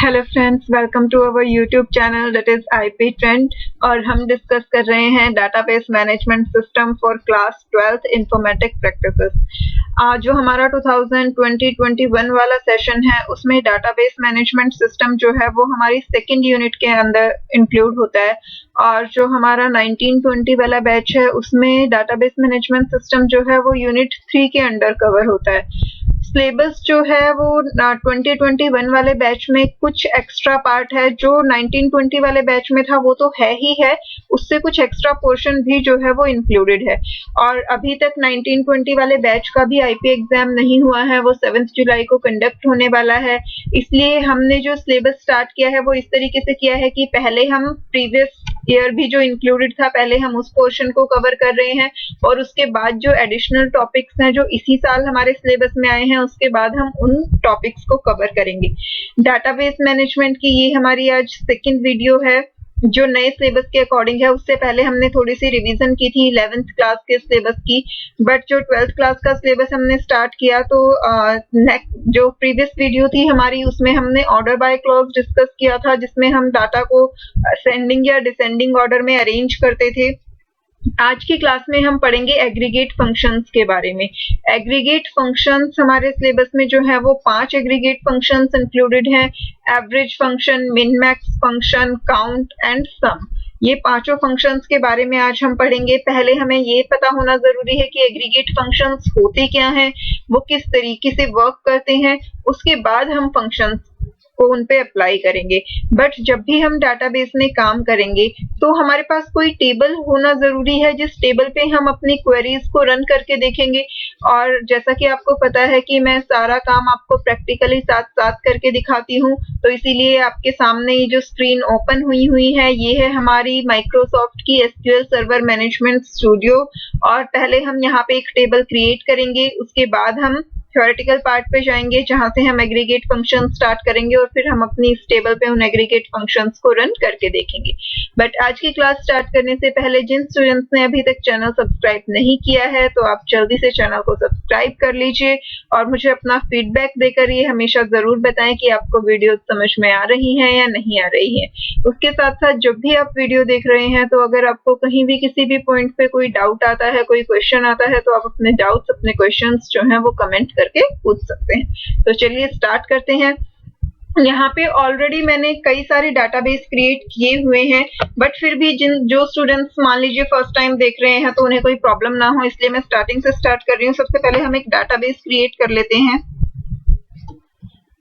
Hello friends, welcome to our YouTube channel that is IP trend. और हम discuss कर रहे हैं database management system for class 12th informatic practices. जो हमारा 2020-21 वाला सेशन है उसमें डाटाबेस मैनेजमेंट सिस्टम जो है वो हमारी सेकंड यूनिट के अंदर इंक्लूड होता है। और जो हमारा 1920 वाला बैच है उसमें डाटाबेस मैनेजमेंट सिस्टम जो है वो यूनिट 3 के अंडर कवर होता है। सिलेबस जो है वो 2021 वाले बैच में कुछ एक्स्ट्रा पार्ट है, जो 1920 वाले बैच में था वो तो है ही है, उससे कुछ एक्स्ट्रा पोर्शन भी जो है वो इंक्लूडेड है। और अभी तक 1920 वाले बैच का भी आईपी एग्जाम नहीं हुआ है, वो 7 जुलाई को कंडक्ट होने वाला है। इसलिए हमने जो सिलेबस स्टार्ट किया है वो इस तरीके से किया है कि पहले हम प्रीवियस ईयर भी जो इंक्लूडेड था पहले हम उस पोर्शन को कवर कर रहे हैं, और उसके बाद जो एडिशनल टॉपिक्स हैं जो इसी साल हमारे सिलेबस में आए हैं उसके बाद हम उन टॉपिक्स को कवर करेंगे। डाटाबेस मैनेजमेंट की ये हमारी आज सेकंड वीडियो है जो नए सिलेबस के अकॉर्डिंग है। उससे पहले हमने थोड़ी सी रिवीजन की थी 11th क्लास के सिलेबस की, बट जो 12th क्लास का सिलेबस हमने स्टार्ट किया तो जो प्रीवियस वीडियो थी हमारी उसमें हमने ऑर्डर बाय क्लॉज डिस्कस किया था, जिसमें हम डाटा को असेंडिंग या डिसेंडिंग ऑर्डर में अरेंज करते थे। आज की क्लास में हम पढ़ेंगे एग्रीगेट फंक्शंस के बारे में। एग्रीगेट फंक्शंस हमारे सिलेबस में जो है वो 5 एग्रीगेट फंक्शंस इंक्लूडेड हैं। Average function, min max function, count and sum. ये पांचों फंक्शंस के बारे में आज हम पढ़ेंगे। पहले हमें ये पता होना जरूरी है कि एग्रीगेट फंक्शंस होते क्या हैं, वो किस तरीके से वर्क करते हैं, उसके बाद हम फंक्शंस को उन पे अप्लाई करेंगे। बट जब भी हम डाटाबेस में काम करेंगे तो हमारे पास कोई टेबल होना जरूरी है जिस टेबल पे हम अपनी क्वेरीज को रन करके देखेंगे। और जैसा कि आपको पता है कि मैं सारा काम आपको प्रैक्टिकली साथ साथ करके दिखाती हूँ, तो इसीलिए आपके सामने ये जो स्क्रीन ओपन हुई है ये है हमारी माइक्रोसॉफ्ट की एसक्यूएल सर्वर मैनेजमेंट स्टूडियो। और पहले हम यहाँ पे एक टेबल क्रिएट करेंगे, उसके बाद हम थ्योरेटिकल पार्ट पे जाएंगे जहां से हम एग्रीगेट फंक्शन स्टार्ट करेंगे और फिर हम अपनी इस टेबल पे उन एग्रीगेट फंक्शंस को रन करके देखेंगे। बट आज की क्लास स्टार्ट करने से पहले जिन स्टूडेंट्स ने अभी तक चैनल सब्सक्राइब नहीं किया है तो आप जल्दी से चैनल को सब्सक्राइब कर लीजिए और मुझे अपना फीडबैक देकर ये हमेशा जरूर बताएं कि आपको वीडियो समझ में आ रही है या नहीं आ रही है। उसके साथ साथ जब भी आप वीडियो देख रहे हैं तो अगर आपको कहीं भी किसी भी पॉइंट पे कोई डाउट आता है, कोई क्वेश्चन आता है, तो आप अपने डाउट्स, अपने क्वेश्चंस जो हैं वो कमेंट करके पूछ सकते हैं। तो चलिए स्टार्ट करते हैं। यहाँ पे ऑलरेडी मैंने कई सारे डाटाबेस क्रिएट किए हुए हैं, बट फिर भी जो स्टूडेंट्स मान लीजिए फर्स्ट टाइम देख रहे हैं तो उन्हें कोई प्रॉब्लम ना हो, इसलिए मैं स्टार्टिंग से स्टार्ट कर रही हूँ। सबसे पहले हम एक डाटाबेस क्रिएट कर लेते हैं।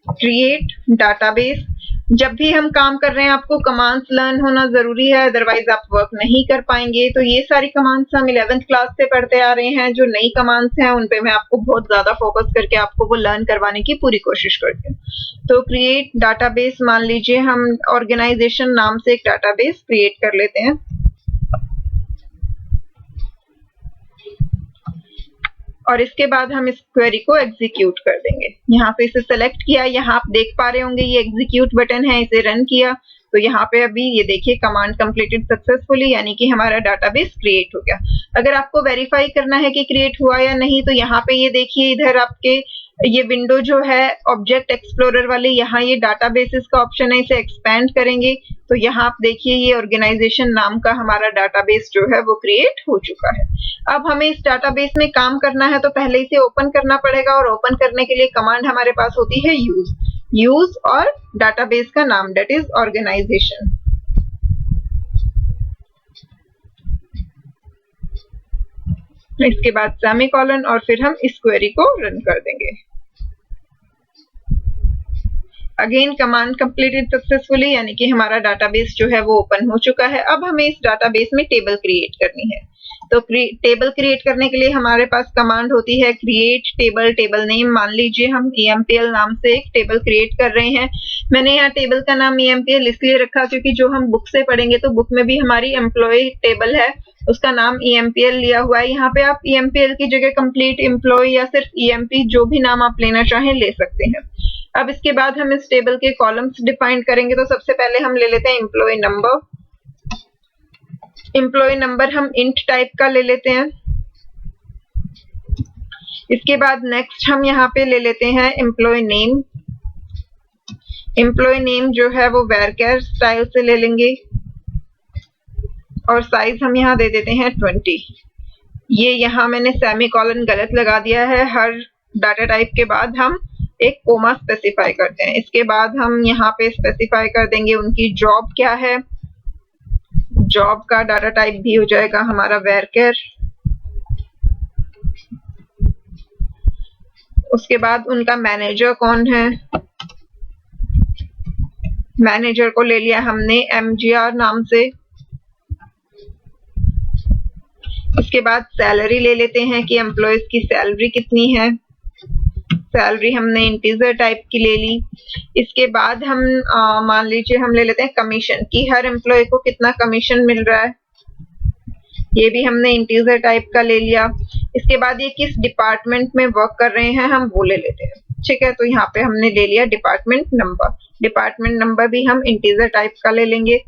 Create database. जब भी हम काम कर रहे हैं आपको कमांड्स लर्न होना जरूरी है, अदरवाइज आप वर्क नहीं कर पाएंगे। तो ये सारी कमांड्स हम 11th क्लास से पढ़ते आ रहे हैं। जो नई कमांड्स हैं उन पे मैं आपको बहुत ज्यादा फोकस करके आपको वो लर्न करवाने की पूरी कोशिश करती हूँ। तो क्रिएट डाटाबेस, मान लीजिए हम ऑर्गेनाइजेशन नाम से एक डाटाबेस क्रिएट कर लेते हैं। और इसके बाद हम इस क्वेरी को एग्जीक्यूट कर देंगे। यहाँ पे इसे सेलेक्ट किया, यहाँ आप देख पा रहे होंगे ये एग्जीक्यूट बटन है, इसे रन किया तो यहाँ पे अभी ये देखिए कमांड कंप्लीटेड सक्सेसफुली, यानी कि हमारा डाटाबेस क्रिएट हो गया। अगर आपको वेरीफाई करना है कि क्रिएट हुआ या नहीं तो यहाँ पे ये देखिए इधर आपके ये विंडो जो है ऑब्जेक्ट एक्सप्लोरर वाली, यहाँ ये डाटाबेसेस का ऑप्शन है, इसे एक्सपैंड करेंगे तो यहाँ आप देखिए ये ऑर्गेनाइजेशन नाम का हमारा डाटाबेस जो है वो क्रिएट हो चुका है। अब हमें इस डाटाबेस में काम करना है तो पहले इसे ओपन करना पड़ेगा, और ओपन करने के लिए कमांड हमारे पास होती है यूज और डाटाबेस का नाम दैट इज ऑर्गेनाइजेशन। इसके बाद सेमीकोलन और फिर हम इस क्वेरी को रन कर देंगे। अगेन कमांड कंप्लीटेड सक्सेसफुली, यानी कि हमारा डाटाबेस जो है वो ओपन हो चुका है। अब हमें इस डाटाबेस में टेबल क्रिएट करनी है। तो टेबल क्रिएट करने के लिए हमारे पास कमांड होती है क्रिएट टेबल, टेबल नेम। मान लीजिए हम EMPL नाम से एक टेबल क्रिएट कर रहे हैं। मैंने यहाँ टेबल का नाम EMPL इसलिए रखा क्योंकि जो हम बुक से पढ़ेंगे तो बुक में भी हमारी एम्प्लॉय टेबल है, उसका नाम EMPL लिया हुआ है। यहाँ पे आप EMPL की जगह कंप्लीट एम्प्लॉय या सिर्फ EMP जो भी नाम आप लेना चाहें ले सकते हैं। अब इसके बाद हम इस टेबल के कॉलम्स डिफाइन करेंगे। तो सबसे पहले हम ले लेते हैं एम्प्लॉय नंबर। एम्प्लॉय नंबर हम इंट टाइप का ले लेते हैं। इसके बाद नेक्स्ट हम यहाँ पे ले लेते हैं एम्प्लॉय नेम। एम्प्लॉय नेम जो है वो varchar स्टाइल से ले लेंगे और साइज हम यहाँ दे देते हैं 20। ये यहाँ मैंने सेमीकोलन गलत लगा दिया है, हर डाटा टाइप के बाद हम एक कोमा स्पेसिफाई करते हैं। इसके बाद हम यहाँ पे स्पेसिफाई कर देंगे उनकी जॉब क्या है, जॉब का डाटा टाइप भी हो जाएगा हमारा varchar। उसके बाद उनका मैनेजर कौन है, मैनेजर को ले लिया हमने MGR नाम से। इसके बाद सैलरी ले लेते हैं कि एम्प्लॉयज की सैलरी कितनी है, सैलरी हमने इंटीजर टाइप की ले ली। इसके बाद हम मान लीजिए हम ले लेते हैं कमीशन कि हर एम्प्लॉय को कितना कमीशन मिल रहा है, ये भी हमने इंटीजर टाइप का ले लिया। इसके बाद ये किस डिपार्टमेंट में वर्क कर रहे हैं हम वो ले लेते हैं, ठीक है। तो यहाँ पे हमने ले लिया डिपार्टमेंट नंबर, डिपार्टमेंट नंबर भी हम इंटीजर टाइप का ले लेंगे।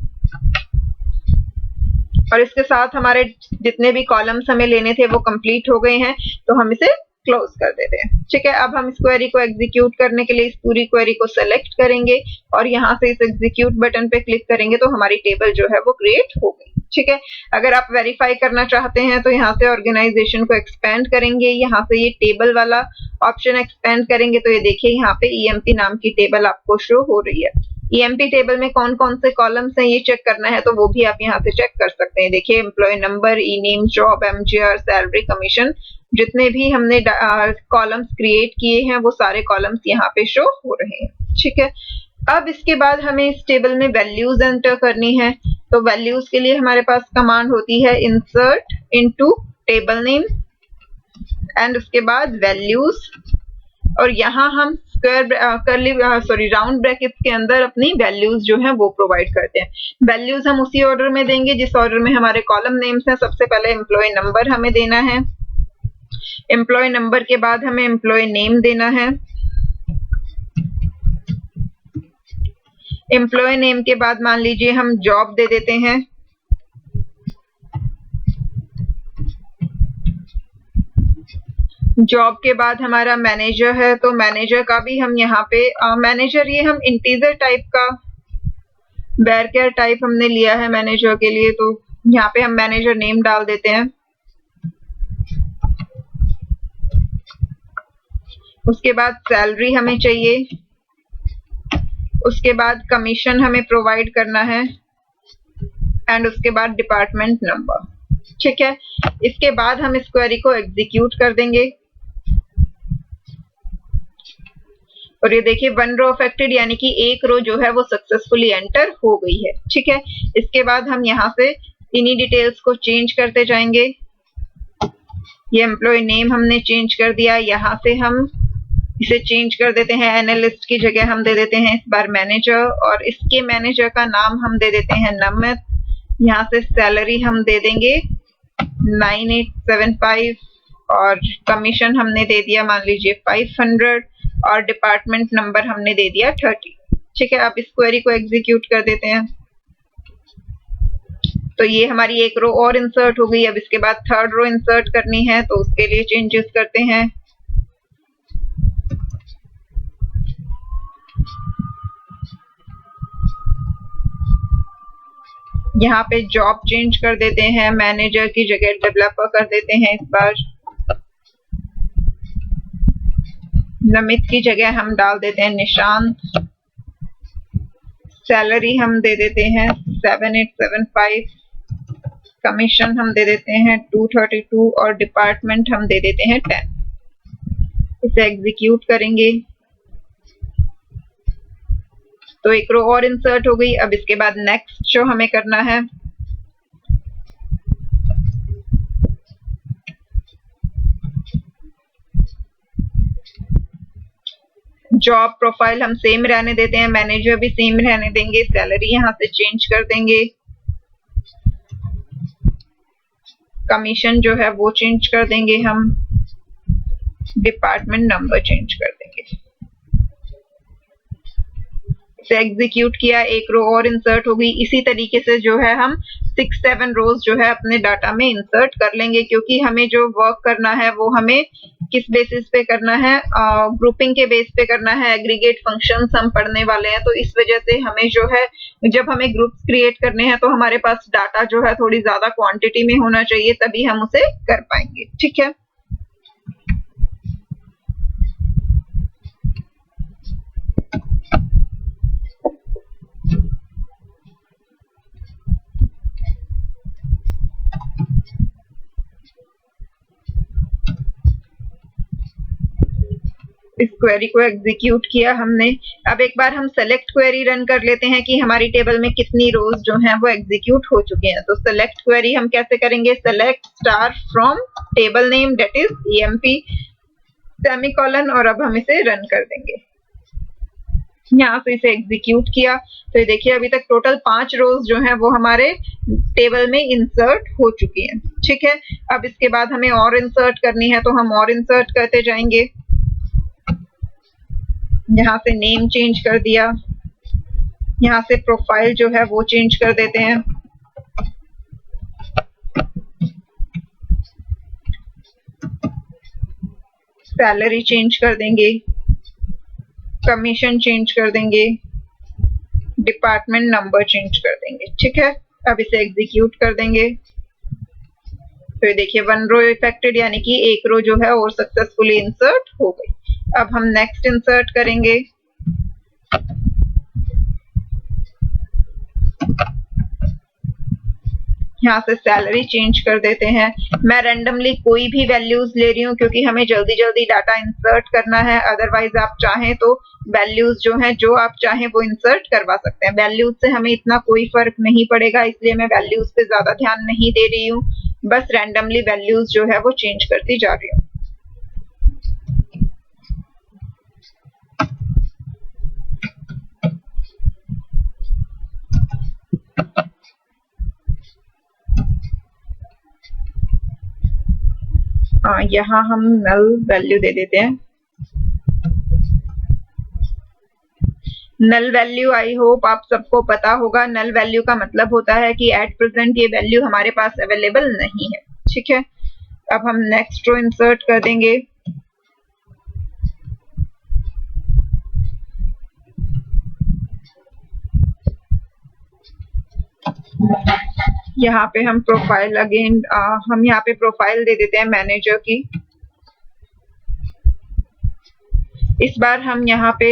और इसके साथ हमारे जितने भी कॉलम्स हमें लेने थे वो कंप्लीट हो गए हैं, तो हम इसे क्लोज कर देते हैं, ठीक है। अब हम इस क्वेरी को एग्जीक्यूट करने के लिए इस पूरी क्वेरी को सेलेक्ट करेंगे और यहाँ से इस एग्जीक्यूट बटन पे क्लिक करेंगे तो हमारी टेबल जो है वो क्रिएट हो गई, ठीक है। अगर आप वेरीफाई करना चाहते हैं तो यहाँ से ऑर्गेनाइजेशन को एक्सपेंड करेंगे, यहाँ से ये टेबल वाला ऑप्शन एक्सपेंड करेंगे तो ये देखिए यहाँ पे EMP नाम की टेबल आपको शो हो रही है। EMP टेबल में कौन कौन से कॉलम्स हैं ये चेक करना है तो वो भी आप यहाँ से चेक कर सकते हैं। देखिए employ number, ename, job, MGR, salary, commission, जितने भी हमने कॉलम्स क्रिएट किए हैं वो सारे कॉलम्स यहाँ पे शो हो रहे हैं, ठीक है। अब इसके बाद हमें इस टेबल में वैल्यूज एंटर करनी है, तो वैल्यूज के लिए हमारे पास कमांड होती है insert into table name and उसके बाद वैल्यूज, और यहाँ हम राउंड ब्रैकेट्स के अंदर अपनी वैल्यूज जो है वो प्रोवाइड करते हैं। वैल्यूज हम उसी ऑर्डर में देंगे जिस ऑर्डर में हमारे कॉलम नेम्स हैं। सबसे पहले एम्प्लॉय नंबर हमें देना है, एम्प्लॉय नंबर के बाद हमें एम्प्लॉय नेम देना है, एम्प्लॉय नेम के बाद मान लीजिए हम जॉब दे देते हैं, जॉब के बाद हमारा मैनेजर है तो मैनेजर का भी हम यहाँ पे मैनेजर ये हम इंटीजर टाइप का varchar टाइप हमने लिया है मैनेजर के लिए, तो यहाँ पे हम मैनेजर नेम डाल देते हैं। उसके बाद सैलरी हमें चाहिए, उसके बाद कमीशन हमें प्रोवाइड करना है एंड उसके बाद डिपार्टमेंट नंबर, ठीक है। इसके बाद हम इस क्वेरी को एग्जीक्यूट कर देंगे और ये देखिए 1 रो अफेक्टेड यानी कि एक रो जो है वो सक्सेसफुली एंटर हो गई है, ठीक है। इसके बाद हम यहाँ से इन्हीं डिटेल्स को चेंज करते जाएंगे। ये एम्प्लॉय नेम हमने चेंज कर दिया, यहाँ से हम इसे चेंज कर देते हैं, एनालिस्ट की जगह हम दे देते हैं इस बार मैनेजर और इसके मैनेजर का नाम हम दे देते हैं नमित। यहाँ से सैलरी हम दे देंगे 9875 और कमीशन हमने दे दिया मान लीजिए 500 और डिपार्टमेंट नंबर हमने दे दिया 30, ठीक है। अब इस क्वेरी को एग्जीक्यूट कर देते हैं तो ये हमारी एक रो और इंसर्ट हो गई। अब इसके बाद थर्ड रो इंसर्ट करनी है तो उसके लिए चेंजेस करते हैं। यहाँ पे जॉब चेंज कर देते हैं, मैनेजर की जगह डेवलपर कर देते हैं इस बार, नमित की जगह हम डाल देते हैं निशांत, सैलरी हम दे देते हैं 7875, कमीशन हम दे देते हैं 232 और डिपार्टमेंट हम दे देते हैं 10। इसे एग्जीक्यूट करेंगे तो एक रो और इंसर्ट हो गई। अब इसके बाद नेक्स्ट जो हमें करना है जॉब प्रोफाइल हम सेम रहने देते हैं, मैनेजर भी सेम रहने देंगे, सैलरी यहाँ से चेंज कर देंगे, कमीशन जो है वो चेंज कर देंगे हम, डिपार्टमेंट नंबर चेंज कर देंगे। से एग्जीक्यूट किया, एक रो और इंसर्ट हो गई। इसी तरीके से जो है हम 6-7 रोज जो है अपने डाटा में इंसर्ट कर लेंगे, क्योंकि हमें जो वर्क करना है वो हमें किस बेसिस पे करना है, ग्रुपिंग के बेस पे करना है। एग्रीगेट फंक्शंस हम पढ़ने वाले हैं, तो इस वजह से हमें जो है जब हमें ग्रुप्स क्रिएट करने हैं तो हमारे पास डाटा जो है थोड़ी ज्यादा क्वांटिटी में होना चाहिए, तभी हम उसे कर पाएंगे। ठीक है, इस क्वेरी को एग्जीक्यूट किया हमने। अब एक बार हम सेलेक्ट क्वेरी रन कर लेते हैं कि हमारी टेबल में कितनी रोज जो हैं वो एग्जीक्यूट हो चुके हैं। तो सेलेक्ट क्वेरी हम कैसे करेंगे, select star from table name that is EMP semicolon, और अब हम इसे रन कर देंगे। यहाँ से इसे एग्जीक्यूट किया तो ये देखिए अभी तक टोटल 5 रोज जो हैं वो हमारे टेबल में इंसर्ट हो चुकी हैं। ठीक है, अब इसके बाद हमें और इंसर्ट करनी है, तो हम और इंसर्ट करते जाएंगे। यहाँ से नेम चेंज कर दिया, यहाँ से प्रोफाइल जो है वो चेंज कर देते हैं, सैलरी चेंज कर देंगे, कमीशन चेंज कर देंगे, डिपार्टमेंट नंबर चेंज कर देंगे। ठीक है, अब इसे एग्जीक्यूट कर देंगे तो ये देखिए 1 रो इफेक्टेड, यानी कि एक रो जो है और सक्सेसफुली इंसर्ट हो गई। अब हम नेक्स्ट इंसर्ट करेंगे। यहाँ से सैलरी चेंज कर देते हैं। मैं रैंडमली कोई भी वैल्यूज ले रही हूँ क्योंकि हमें जल्दी जल्दी डाटा इंसर्ट करना है। अदरवाइज आप चाहें तो वैल्यूज जो हैं जो आप चाहें वो इंसर्ट करवा सकते हैं। वैल्यूज से हमें इतना कोई फर्क नहीं पड़ेगा, इसलिए मैं वैल्यूज पे ज्यादा ध्यान नहीं दे रही हूँ, बस रैंडमली वैल्यूज जो है वो चेंज करती जा रही हूँ। यहाँ हम नल वैल्यू दे देते हैं। नल वैल्यू आई होप आप सबको पता होगा, नल वैल्यू का मतलब होता है कि एट प्रेजेंट ये वैल्यू हमारे पास अवेलेबल नहीं है। ठीक है, अब हम नेक्स्ट रो इंसर्ट कर देंगे। यहाँ पे हम प्रोफाइल अगेन हम यहाँ पे प्रोफाइल दे देते हैं मैनेजर की। इस बार हम यहाँ पे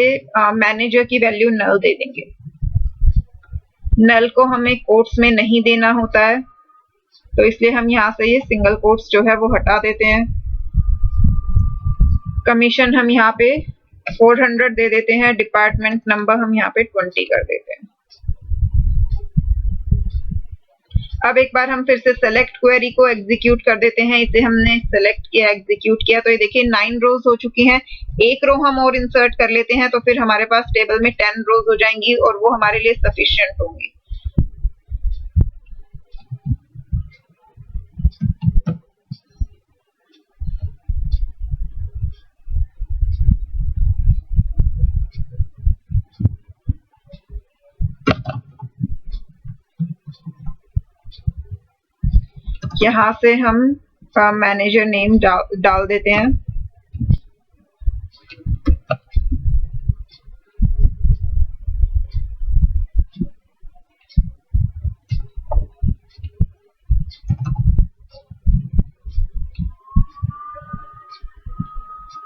मैनेजर की वैल्यू नल दे देंगे। नल को हमें कोट्स में नहीं देना होता है, तो इसलिए हम यहाँ से ये सिंगल कोट्स जो है वो हटा देते हैं। कमीशन हम यहाँ पे 400 दे देते हैं। डिपार्टमेंट नंबर हम यहाँ पे 20 कर देते हैं। अब एक बार हम फिर से सेलेक्ट क्वेरी को एग्जीक्यूट कर देते हैं। इसे हमने सेलेक्ट किया, एग्जीक्यूट किया, तो ये देखिए 9 रोज हो चुकी हैं। एक रो हम और इंसर्ट कर लेते हैं तो फिर हमारे पास टेबल में 10 रोज हो जाएंगी और वो हमारे लिए सफिशिएंट होंगी। यहाँ से हम मैनेजर नेम डाल देते हैं।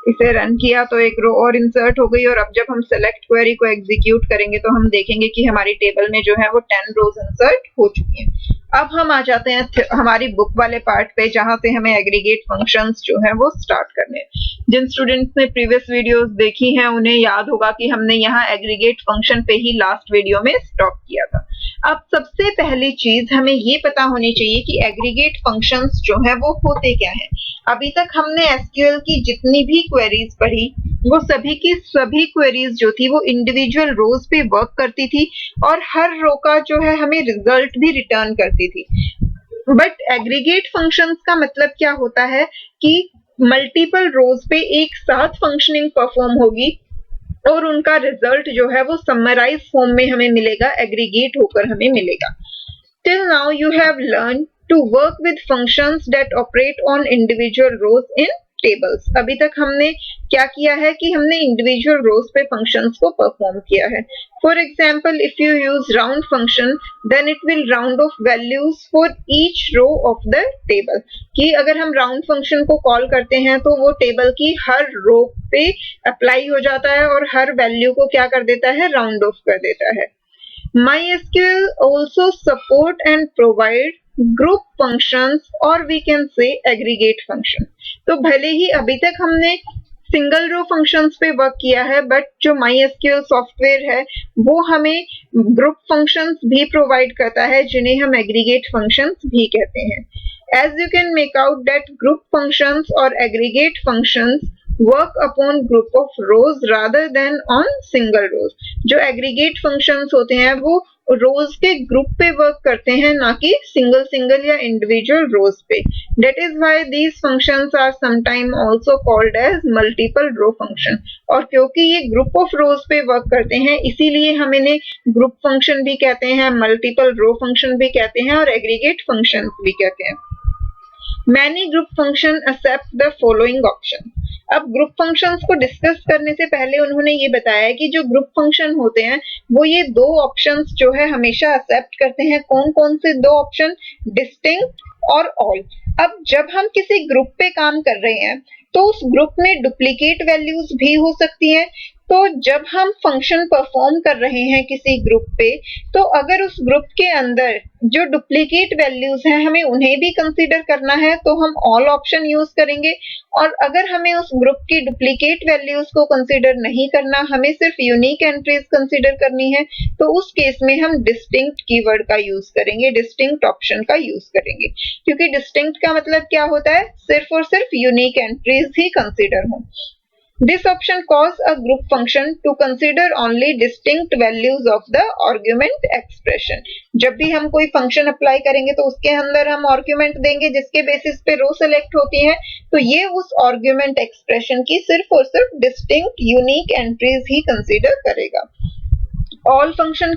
इसे रन किया तो एक रो और इंसर्ट हो गई, और अब जब हम सेलेक्ट क्वेरी को एग्जीक्यूट करेंगे तो हम देखेंगे कि हमारी टेबल में जो है वो 10 रोज इंसर्ट हो चुकी हैं। अब हम आ जाते हैं हमारी बुक वाले पार्ट पे, जहां से हमें एग्रीगेट फंक्शंस जो है वो स्टार्ट करने हैं। जिन स्टूडेंट्स ने प्रीवियस वीडियोस देखी हैं उन्हें याद होगा कि हमने यहाँ एग्रीगेट फंक्शन पे ही लास्ट वीडियो में स्टॉप किया था। अब सबसे पहली चीज हमें ये पता होनी चाहिए कि एग्रीगेट फंक्शंस जो है वो होते क्या हैं। अभी तक हमने एसक्यूएल की जितनी भी क्वेरीज पढ़ी वो सभी की सभी क्वेरीज जो थी वो इंडिविजुअल रोज पे वर्क करती थी और हर रो का जो है हमें रिजल्ट भी रिटर्न करती थी। बट एग्रीगेट फंक्शंस का मतलब क्या होता है कि मल्टीपल रोज पे एक साथ फंक्शनिंग परफॉर्म होगी और उनका रिजल्ट जो है वो समराइज फॉर्म में हमें मिलेगा, एग्रीगेट होकर हमें मिलेगा। Till now you have learned to work with functions that operate on individual rows in tables. अभी तक हमने क्या किया है कि हमने individual rows पे functions को perform किया है। For example, if you use round function, then it will round off values for each row of the table. कि अगर हम round function को call करते हैं तो वो table की हर row पे apply हो जाता है और हर value को क्या कर देता है, round off कर देता है। MySQL also support and provide group functions or we can say aggregate function. तो भले ही अभी तक हमने सिंगल रो फंक्शंस पे वर्क किया है, बट जो MySQL सॉफ्टवेयर है वो हमें ग्रुप फंक्शंस भी प्रोवाइड करता है, जिन्हें हम एग्रीगेट फंक्शंस भी कहते हैं। As you can make out that group functions or aggregate functions work upon group of rows rather than on single rows. जो aggregate functions होते हैं वो rows के group पे work करते हैं, ना कि single या individual rows पे। That is why these functions are sometimes also called as multiple row function. और क्योंकि ये group of rows पे work करते हैं, इसीलिए हम इन्हें group function भी कहते हैं, multiple row function भी कहते हैं और aggregate functions भी कहते हैं। Many group function accept the following option. अब ग्रुप फंक्शंस को डिस्कस करने से पहले उन्होंने ये बताया कि जो ग्रुप फंक्शन होते हैं वो ये दो ऑप्शंस जो है हमेशा एक्सेप्ट करते हैं। कौन कौन से दो ऑप्शन? डिस्टिंक्ट और ऑल। अब जब हम किसी ग्रुप पे काम कर रहे हैं तो उस ग्रुप में डुप्लीकेट वैल्यूज भी हो सकती हैं। तो जब हम फंक्शन परफॉर्म कर रहे हैं किसी ग्रुप पे, तो अगर उस ग्रुप के अंदर जो डुप्लीकेट वैल्यूज हैं हमें उन्हें भी कंसीडर करना है तो हम ऑल ऑप्शन यूज करेंगे। और अगर हमें उस ग्रुप की डुप्लीकेट वैल्यूज को कंसीडर नहीं करना, हमें सिर्फ यूनिक एंट्रीज कंसीडर करनी है, तो उस केस में हम डिस्टिंक्ट कीवर्ड का यूज करेंगे, डिस्टिंक्ट ऑप्शन का यूज करेंगे। क्योंकि डिस्टिंक्ट का मतलब क्या होता है? सिर्फ और सिर्फ यूनिक एंट्रीज ही कंसीडर हों। This option causes a group function to consider only distinct values of the argument expression. जब भी हम कोई फंक्शन अप्लाई करेंगे तो उसके अंदर हम आर्ग्यूमेंट देंगे जिसके बेसिस पे रो सेलेक्ट होती है, तो ये उस आर्ग्यूमेंट एक्सप्रेशन की सिर्फ और सिर्फ डिस्टिंक्ट यूनिक एंट्रीज ही कंसीडर करेगा। ऑल ऑप्शन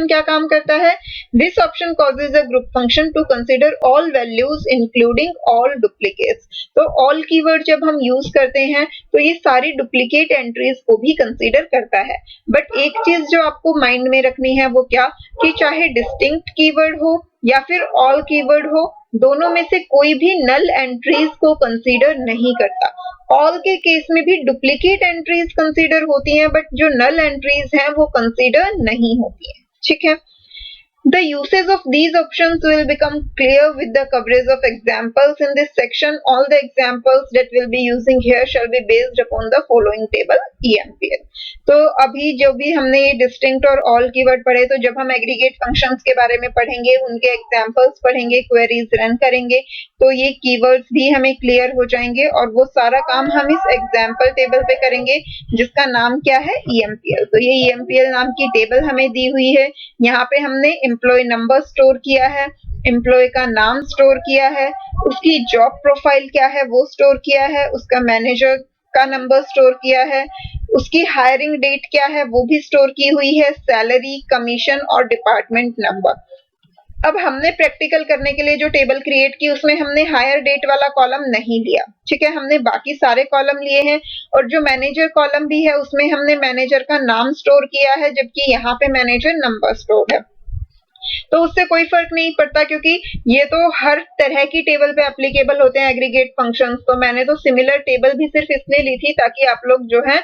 क्या काम करता है? This option causes a group function to consider all values including all duplicates. तो ऑल कीवर्ड जब हम यूज करते हैं तो ये सारी डुप्लीकेट एंट्रीज को भी कंसीडर करता है। बट एक चीज जो आपको माइंड में रखनी है वो क्या, कि चाहे डिस्टिंक्ट कीवर्ड हो या फिर ऑल कीवर्ड हो, दोनों में से कोई भी नल एंट्रीज को कंसीडर नहीं करता। ऑल के केस में भी डुप्लीकेट एंट्रीज कंसीडर होती हैं, बट जो नल एंट्रीज हैं वो कंसीडर नहीं होती हैं। ठीक है। The uses of these options will become clear with the coverage of examples in this section. All the examples that we'll be using here shall be based upon the following table EMPL. तो अभी जो भी हमने distinct और all keyword पढ़े, तो जब हम एग्रीगेट फंक्शंस के बारे में पढ़ेंगे, उनके एग्जांपल्स पढ़ेंगे, क्वेरीज रन करेंगे, तो ये कीवर्ड्स भी हमें क्लियर हो जाएंगे और वो सारा काम हम इस एग्जांपल टेबल पे करेंगे जिसका नाम क्या है? EMPL। तो ये EMPL नाम की टेबल हमें दी हुई है। यहाँ पे हमने एम्प्लॉय नंबर स्टोर किया है, एम्प्लॉय का नाम स्टोर किया है, उसकी जॉब प्रोफाइल क्या है वो स्टोर किया है, उसका मैनेजर का नंबर स्टोर किया है, उसकी हायरिंग डेट क्या है वो भी स्टोर की हुई है, सैलरी, कमीशन और डिपार्टमेंट नंबर। अब हमने प्रैक्टिकल करने के लिए जो टेबल क्रिएट की उसमें हमने हायर डेट वाला कॉलम नहीं लिया। ठीक है, हमने बाकी सारे कॉलम लिए हैं और जो मैनेजर कॉलम भी है उसमें हमने मैनेजर का नाम स्टोर किया है, जबकि यहाँ पे मैनेजर नंबर स्टोर है। तो उससे कोई फर्क नहीं पड़ता क्योंकि ये तो हर तरह की टेबल पे एप्लीकेबल होते हैं एग्रीगेट फंक्शंस। तो मैंने तो सिमिलर टेबल भी सिर्फ इसलिए ली थी ताकि आप लोग जो है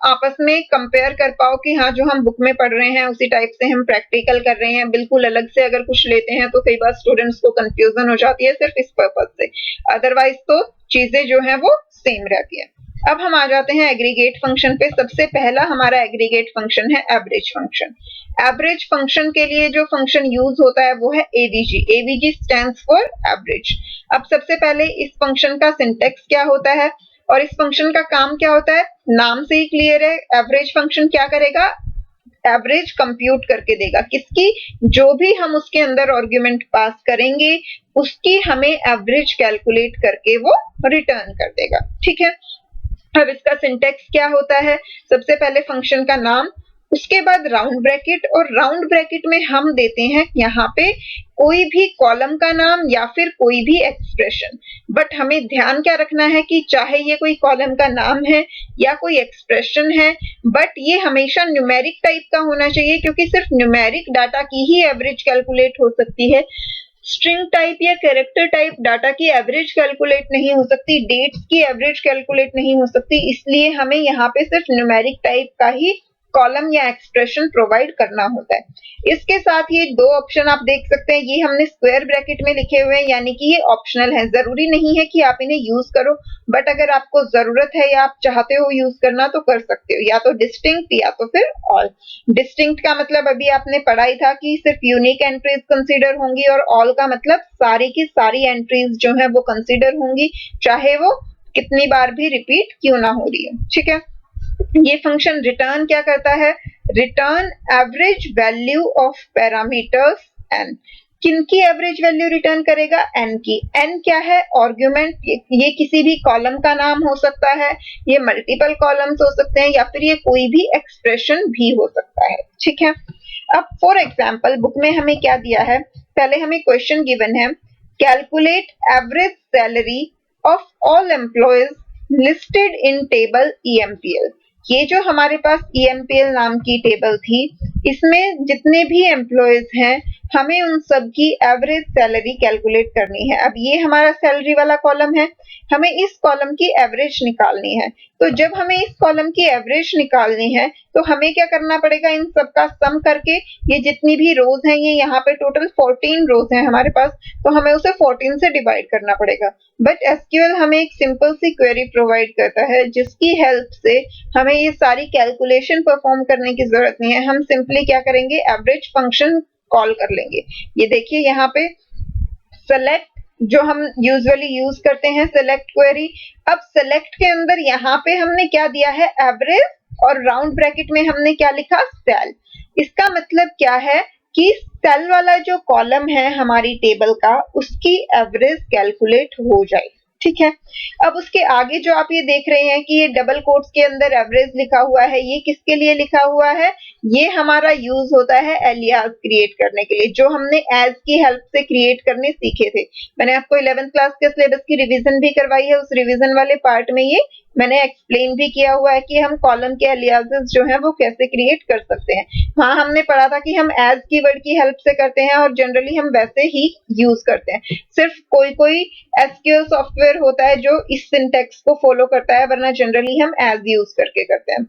आपस में कंपेयर कर पाओ कि हाँ जो हम बुक में पढ़ रहे हैं उसी टाइप से हम प्रैक्टिकल कर रहे हैं। बिल्कुल अलग से अगर कुछ लेते हैं तो कई बार स्टूडेंट्स को कंफ्यूजन हो जाती है सिर्फ इस पर्पज से, अदरवाइज तो चीजें जो है वो सेम रहती है। अब हम आ जाते हैं एग्रीगेट फंक्शन पे। सबसे पहला हमारा एग्रीगेट फंक्शन है एवरेज फंक्शन। एवरेज फंक्शन के लिए जो फंक्शन यूज होता है वो है AVG. AVG stands for average. अब सबसे पहले इस फंक्शन का सिंटेक्स क्या होता है और इस फंक्शन का काम क्या होता है, नाम से ही क्लियर है। एवरेज फंक्शन क्या करेगा? एवरेज कंप्यूट करके देगा। किसकी? जो भी हम उसके अंदर आर्गुमेंट पास करेंगे उसकी हमें एवरेज कैलकुलेट करके वो रिटर्न कर देगा। ठीक है। अब इसका सिंटेक्स क्या होता है, सबसे पहले फंक्शन का नाम, उसके बाद राउंड ब्रैकेट, और राउंड ब्रैकेट में हम देते हैं यहाँ पे कोई भी कॉलम का नाम या फिर कोई भी एक्सप्रेशन। बट हमें ध्यान क्या रखना है कि चाहे ये कोई कॉलम का नाम है या कोई एक्सप्रेशन है, बट ये हमेशा न्यूमेरिक टाइप का होना चाहिए, क्योंकि सिर्फ न्यूमेरिक डाटा की ही एवरेज कैलकुलेट हो सकती है। स्ट्रिंग टाइप या कैरेक्टर टाइप डाटा की एवरेज कैलकुलेट नहीं हो सकती, डेट्स की एवरेज कैलकुलेट नहीं हो सकती, इसलिए हमें यहाँ पे सिर्फ न्यूमेरिक टाइप का ही कॉलम या एक्सप्रेशन प्रोवाइड करना होता है। इसके साथ ये दो ऑप्शन आप देख सकते हैं, ये हमने स्क्वायर ब्रैकेट में लिखे हुए हैं, यानी कि ये ऑप्शनल है, जरूरी नहीं है कि आप इन्हें यूज करो, बट अगर आपको जरूरत है या आप चाहते हो यूज करना तो कर सकते हो, या तो डिस्टिंक्ट या तो फिर ऑल। डिस्टिंक्ट का मतलब अभी आपने पढ़ा ही था कि सिर्फ यूनिक एंट्रीज कंसीडर होंगी, और ऑल का मतलब सारी की सारी एंट्रीज जो है वो कंसीडर होंगी, चाहे वो कितनी बार भी रिपीट क्यों ना हो रही हो। ठीक है, ये फंक्शन रिटर्न क्या करता है, return average value of parameters N. किनकी एवरेज वैल्यू रिटर्न करेगा, एन की। एन क्या है, आर्गुमेंट, ये किसी भी कॉलम का नाम हो सकता है, ये मल्टीपल कॉलम्स हो सकते हैं, या फिर ये कोई भी एक्सप्रेशन भी हो सकता है। ठीक है, अब फॉर एग्जाम्पल बुक में हमें क्या दिया है, पहले हमें क्वेश्चन गिवन है, calculate average salary of all employees listed in table EMPL। ये जो हमारे पास EMPL नाम की टेबल थी, इसमें जितने भी एम्प्लॉयज हैं हमें उन सब की एवरेज सैलरी कैलकुलेट करनी है। अब ये हमारा सैलरी वाला कॉलम है, हमें इस कॉलम की एवरेज निकालनी है। तो जब हमें इस कॉलम की एवरेज निकालनी है तो हमें क्या करना पड़ेगा, इन सब का सम करके, ये जितनी भी रोज हैं, ये यहाँ पे टोटल 14 रोज हैं हमारे पास, तो हमें उसे 14 से डिवाइड करना पड़ेगा। बट SQL हमें एक सिंपल सी क्वेरी प्रोवाइड करता है जिसकी हेल्प से हमें ये सारी कैलकुलेशन परफॉर्म करने की जरूरत नहीं है। हम सिंपली क्या करेंगे, एवरेज फंक्शन कॉल कर लेंगे। ये देखिए यहाँ पे सेलेक्ट जो हम यूजुअली यूज करते हैं, सेलेक्ट क्वेरी। अब सेलेक्ट के अंदर यहाँ पे हमने क्या दिया है, एवरेज, और राउंड ब्रैकेट में हमने क्या लिखा, सेल। इसका मतलब क्या है कि सेल वाला जो कॉलम है हमारी टेबल का, उसकी एवरेज कैलकुलेट हो जाए। ठीक है, अब उसके आगे जो आप ये देख रहे हैं कि ये डबल कोट्स के अंदर एवरेज लिखा हुआ है, ये किसके लिए लिखा हुआ है, ये हमारा यूज होता है एलियास क्रिएट करने के लिए, जो हमने एज की हेल्प से क्रिएट करने सीखे थे। मैंने आपको 11th क्लास के सिलेबस की रिवीजन भी करवाई है, उस रिवीजन वाले पार्ट में ये मैंने एक्सप्लेन भी किया हुआ है कि हम कॉलम के एलियासेस जो है वो कैसे क्रिएट कर सकते हैं। वहां हमने पढ़ा था कि हम एज कीवर्ड की हेल्प से करते हैं, और जनरली हम वैसे ही यूज करते हैं। सिर्फ कोई कोई SQL सॉफ्टवेयर होता है जो इस सिंटेक्स को फॉलो करता है, वरना जनरली हम एज यूज करके करते हैं।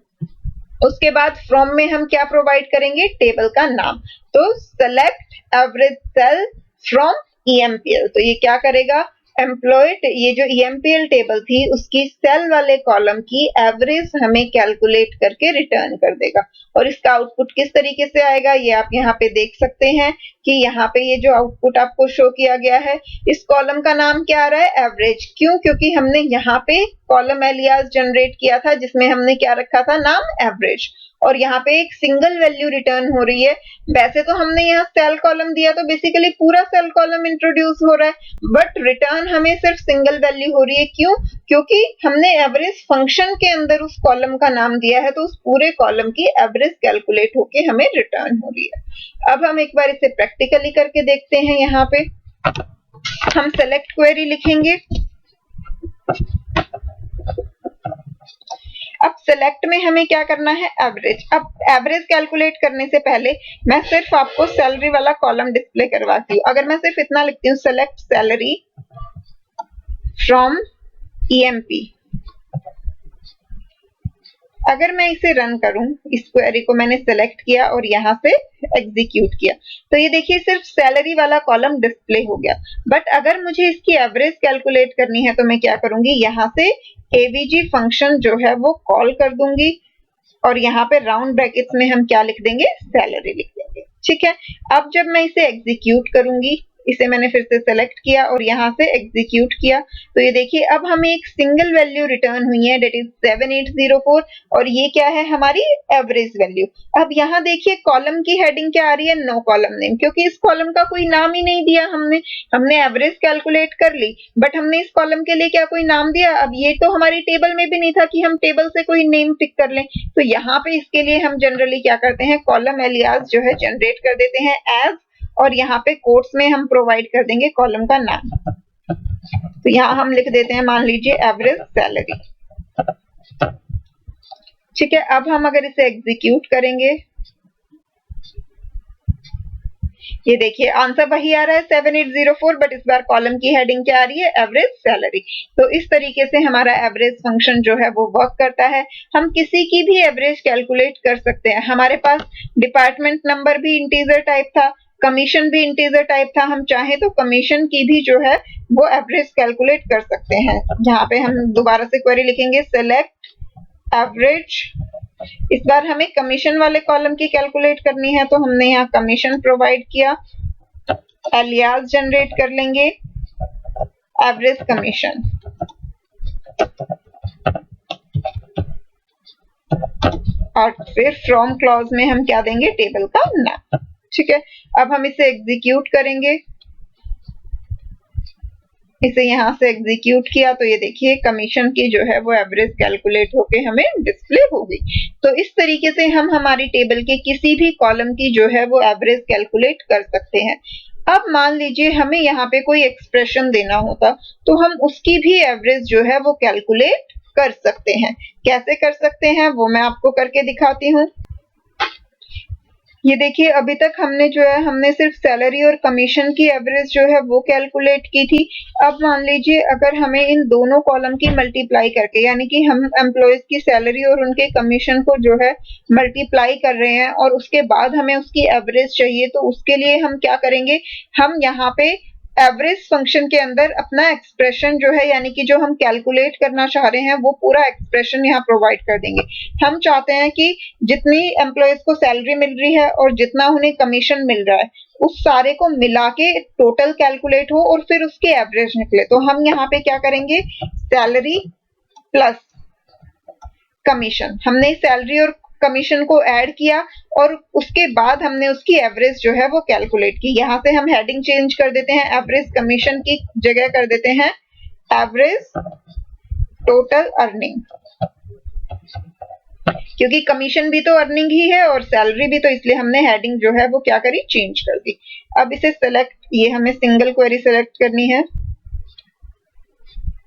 उसके बाद फ्रॉम में हम क्या प्रोवाइड करेंगे, टेबल का नाम। तो select average sale from EMPL, तो ये क्या करेगा, एम्प्लॉयड, ये जो EMPL टेबल थी उसकी सेल वाले कॉलम की एवरेज हमें कैलकुलेट करके रिटर्न कर देगा। और इसका आउटपुट किस तरीके से आएगा, ये आप यहाँ पे देख सकते हैं कि यहाँ पे ये जो आउटपुट आपको शो किया गया है, इस कॉलम का नाम क्या आ रहा है, एवरेज। क्यों, क्योंकि हमने यहाँ पे कॉलम एलियास जनरेट किया था जिसमें हमने क्या रखा था, नाम एवरेज, और यहाँ पे एक सिंगल वैल्यू रिटर्न हो रही है। वैसे तो हमने यहाँ सेल कॉलम दिया तो बेसिकली पूरा सेल कॉलम इंट्रोड्यूस हो रहा है, बट रिटर्न हमें सिर्फ सिंगल वैल्यू हो रही है। क्यों, क्योंकि हमने एवरेज फंक्शन के अंदर उस कॉलम का नाम दिया है, तो उस पूरे कॉलम की एवरेज कैलकुलेट होके हमें रिटर्न हो रही है। अब हम एक बार इसे प्रैक्टिकली करके देखते हैं। यहाँ पे हम सेलेक्ट क्वेरी लिखेंगे। अब सेलेक्ट में हमें क्या करना है, एवरेज। अब एवरेज कैलकुलेट करने से पहले मैं सिर्फ आपको सैलरी वाला कॉलम डिस्प्ले करवाती हूँ। अगर मैं सिर्फ इतना लिखती हूँ, सेलेक्ट सैलरी फ्रॉम EMP, अगर मैं इसे रन करूं, इस क्वेरी को मैंने सेलेक्ट किया और यहाँ से एग्जीक्यूट किया, तो ये देखिए सिर्फ सैलरी वाला कॉलम डिस्प्ले हो गया। बट अगर मुझे इसकी एवरेज कैलकुलेट करनी है तो मैं क्या करूंगी, यहाँ से AVG फंक्शन जो है वो कॉल कर दूंगी, और यहाँ पे राउंड ब्रैकेट्स में हम क्या लिख देंगे, सैलरी लिख देंगे। ठीक है, अब जब मैं इसे एग्जीक्यूट करूंगी, इसे मैंने फिर से सेलेक्ट किया और यहाँ से एग्जीक्यूट किया। तो ये देखिए अब हमें एक सिंगल वैल्यू रिटर्न हुई है, डेट इज 7804, और ये क्या है, हमारी एवरेज वैल्यू। अब यहाँ देखिए कॉलम की हेडिंग क्या आ रही है, नो कॉलम नेम, क्योंकि इस कॉलम का कोई नाम ही नहीं दिया हमने एवरेज कैलकुलेट कर ली, बट हमने इस कॉलम के लिए क्या कोई नाम दिया? अब ये तो हमारी टेबल में भी नहीं था कि हम टेबल से कोई नेम पिक कर लें। तो यहाँ पे इसके लिए हम जनरली क्या करते हैं, कॉलम एलियास जो है जनरेट कर देते हैं एज, और यहाँ पे कोट्स में हम प्रोवाइड कर देंगे कॉलम का नाम। तो यहाँ हम लिख देते हैं, मान लीजिए एवरेज सैलरी। ठीक है, अब हम अगर इसे एग्जीक्यूट करेंगे, ये देखिए आंसर वही आ रहा है 7804, बट इस बार कॉलम की हेडिंग क्या आ रही है, एवरेज सैलरी। तो इस तरीके से हमारा एवरेज फंक्शन जो है वो वर्क करता है। हम किसी की भी एवरेज कैलकुलेट कर सकते हैं। हमारे पास डिपार्टमेंट नंबर भी इंटीजर टाइप था, कमीशन भी इंटीजर टाइप था, हम चाहे तो कमीशन की भी जो है वो एवरेज कैलकुलेट कर सकते हैं। यहाँ पे हम दोबारा से क्वेरी लिखेंगे, सेलेक्ट एवरेज। इस बार हमें कमीशन वाले कॉलम की कैलकुलेट करनी है, तो हमने यहाँ कमीशन प्रोवाइड किया, एलियास जनरेट कर लेंगे एवरेज कमीशन, और फिर फ्रॉम क्लॉज में हम क्या देंगे, टेबल का नाम। ठीक है, अब हम इसे एग्जीक्यूट करेंगे। इसे यहाँ से एग्जीक्यूट किया तो ये देखिए कमीशन की जो है वो एवरेज कैलकुलेट होके हमें डिस्प्ले हो गई। तो इस तरीके से हम हमारी टेबल के किसी भी कॉलम की जो है वो एवरेज कैलकुलेट कर सकते हैं। अब मान लीजिए हमें यहाँ पे कोई एक्सप्रेशन देना होता, तो हम उसकी भी एवरेज जो है वो कैलकुलेट कर सकते हैं। कैसे कर सकते हैं वो मैं आपको करके दिखाती हूँ। ये देखिए अभी तक हमने सिर्फ सैलरी और कमीशन की एवरेज जो है वो कैलकुलेट की थी। अब मान लीजिए अगर हमें इन दोनों कॉलम की मल्टीप्लाई करके, यानी कि हम एम्प्लॉयज की सैलरी और उनके कमीशन को जो है मल्टीप्लाई कर रहे हैं और उसके बाद हमें उसकी एवरेज चाहिए, तो उसके लिए हम क्या करेंगे, हम यहाँ पे एवरेज फंक्शन के अंदर अपना एक्सप्रेशन जो है, यानी कि जो हम कैलकुलेट करना चाह रहे हैं वो पूरा एक्सप्रेशन यहाँ प्रोवाइड कर देंगे। हम चाहते हैं कि जितनी एम्प्लॉयज को सैलरी मिल रही है और जितना उन्हें कमीशन मिल रहा है उस सारे को मिला के टोटल कैलकुलेट हो और फिर उसके एवरेज निकले। तो हम यहाँ पे क्या करेंगे, सैलरी प्लस कमीशन, हमने सैलरी और कमीशन को ऐड किया और उसके बाद हमने उसकी एवरेज जो है वो कैलकुलेट की। यहाँ से हम हेडिंग चेंज कर देते हैं, एवरेज कमीशन की जगह कर देते हैं एवरेज टोटल अर्निंग, क्योंकि कमीशन भी तो अर्निंग ही है और सैलरी भी, तो इसलिए हमने हेडिंग जो है वो क्या करी, चेंज कर दी। अब इसे सेलेक्ट, ये हमें सिंगल क्वेरी सेलेक्ट करनी है,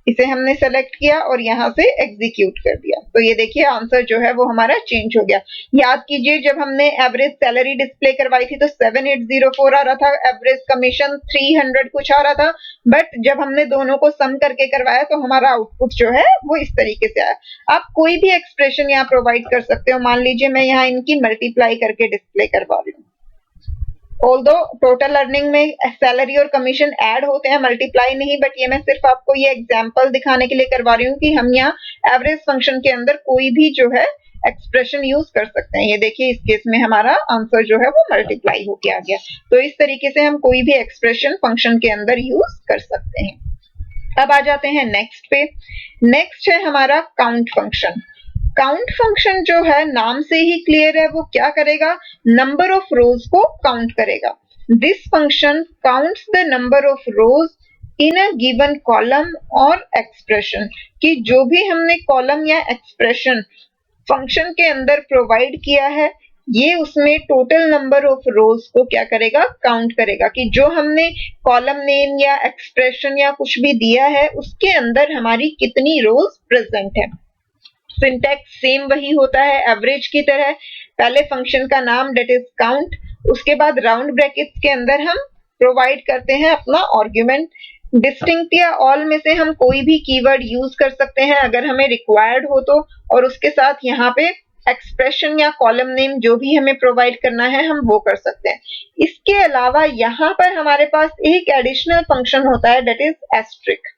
इसे हमने सेलेक्ट किया और यहाँ से एग्जीक्यूट कर दिया। तो ये देखिए आंसर जो है वो हमारा चेंज हो गया। याद कीजिए जब हमने एवरेज सैलरी डिस्प्ले करवाई थी तो 7804 आ रहा था, एवरेज कमीशन 300 कुछ आ रहा था, बट जब हमने दोनों को सम करके करवाया तो हमारा आउटपुट जो है वो इस तरीके से आया। आप कोई भी एक्सप्रेशन यहाँ प्रोवाइड कर सकते हो। मान लीजिए मैं यहाँ इनकी मल्टीप्लाई करके डिस्प्ले करवा रही हूँ। ऑल्दो टोटल अर्निंग में सैलरी और कमीशन ऐड होते हैं, मल्टीप्लाई नहीं, बट ये मैं सिर्फ आपको ये एग्जांपल दिखाने के लिए करवा रही हूँ कि हम यहाँ एवरेज फंक्शन के अंदर कोई भी जो है एक्सप्रेशन यूज कर सकते हैं। ये देखिए इस केस में हमारा आंसर जो है वो मल्टीप्लाई होके आ गया। तो इस तरीके से हम कोई भी एक्सप्रेशन फंक्शन के अंदर यूज कर सकते हैं। अब आ जाते हैं नेक्स्ट पे। नेक्स्ट है हमारा काउंट फंक्शन। काउंट फंक्शन जो है नाम से ही क्लियर है, वो क्या करेगा, नंबर ऑफ रोज को काउंट करेगा। This function counts the number of rose in a given column और एक्सप्रेशन, कि जो भी हमने कॉलम या एक्सप्रेशन फंक्शन के अंदर प्रोवाइड किया है ये उसमें टोटल नंबर ऑफ रोज को क्या करेगा, काउंट करेगा, कि जो हमने कॉलम नेम या एक्सप्रेशन या कुछ भी दिया है उसके अंदर हमारी कितनी रोज प्रेजेंट है। सिंटैक्स सेम वही होता है एवरेज की तरह, पहले फंक्शन का नाम डेट इज काउंट, उसके बाद राउंड ब्रैकेट्स के अंदर हम प्रोवाइड करते हैं अपना आर्गुमेंट। डिस्टिंक्ट या ऑल में से हम कोई भी कीवर्ड यूज कर सकते हैं अगर हमें रिक्वायर्ड हो तो, और उसके साथ यहाँ पे एक्सप्रेशन या कॉलम नेम जो भी हमें प्रोवाइड करना है हम वो कर सकते हैं। इसके अलावा यहाँ पर हमारे पास एक एडिशनल फंक्शन होता है डेट इज एस्ट्रिक।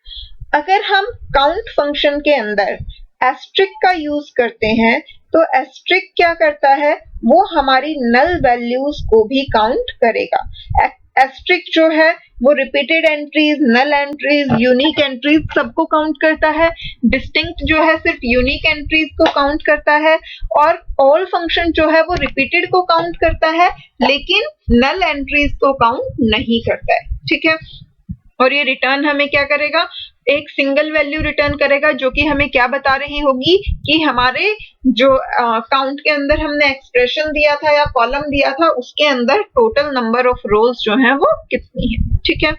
अगर हम काउंट फंक्शन के अंदर एस्ट्रिक का यूज करते हैं तो एस्ट्रिक क्या करता है, वो हमारी नल वैल्यूज को भी काउंट करेगा। एस्ट्रिक जो है वो रिपीटेड एंट्रीज, नल एंट्रीज, यूनिक एंट्रीज सबको काउंट करता है। डिस्टिंक्ट जो है सिर्फ यूनिक एंट्रीज को काउंट करता है, और ऑल फंक्शन जो है वो रिपीटेड को काउंट करता है लेकिन नल एंट्रीज को काउंट नहीं करता है। ठीक है, और ये रिटर्न हमें क्या करेगा, एक सिंगल वैल्यू रिटर्न करेगा जो कि हमें क्या बता रही होगी कि हमारे जो काउंट के अंदर हमने एक्सप्रेशन दिया था या कॉलम दिया था उसके अंदर टोटल नंबर ऑफ रोज जो है वो कितनी है। ठीक है,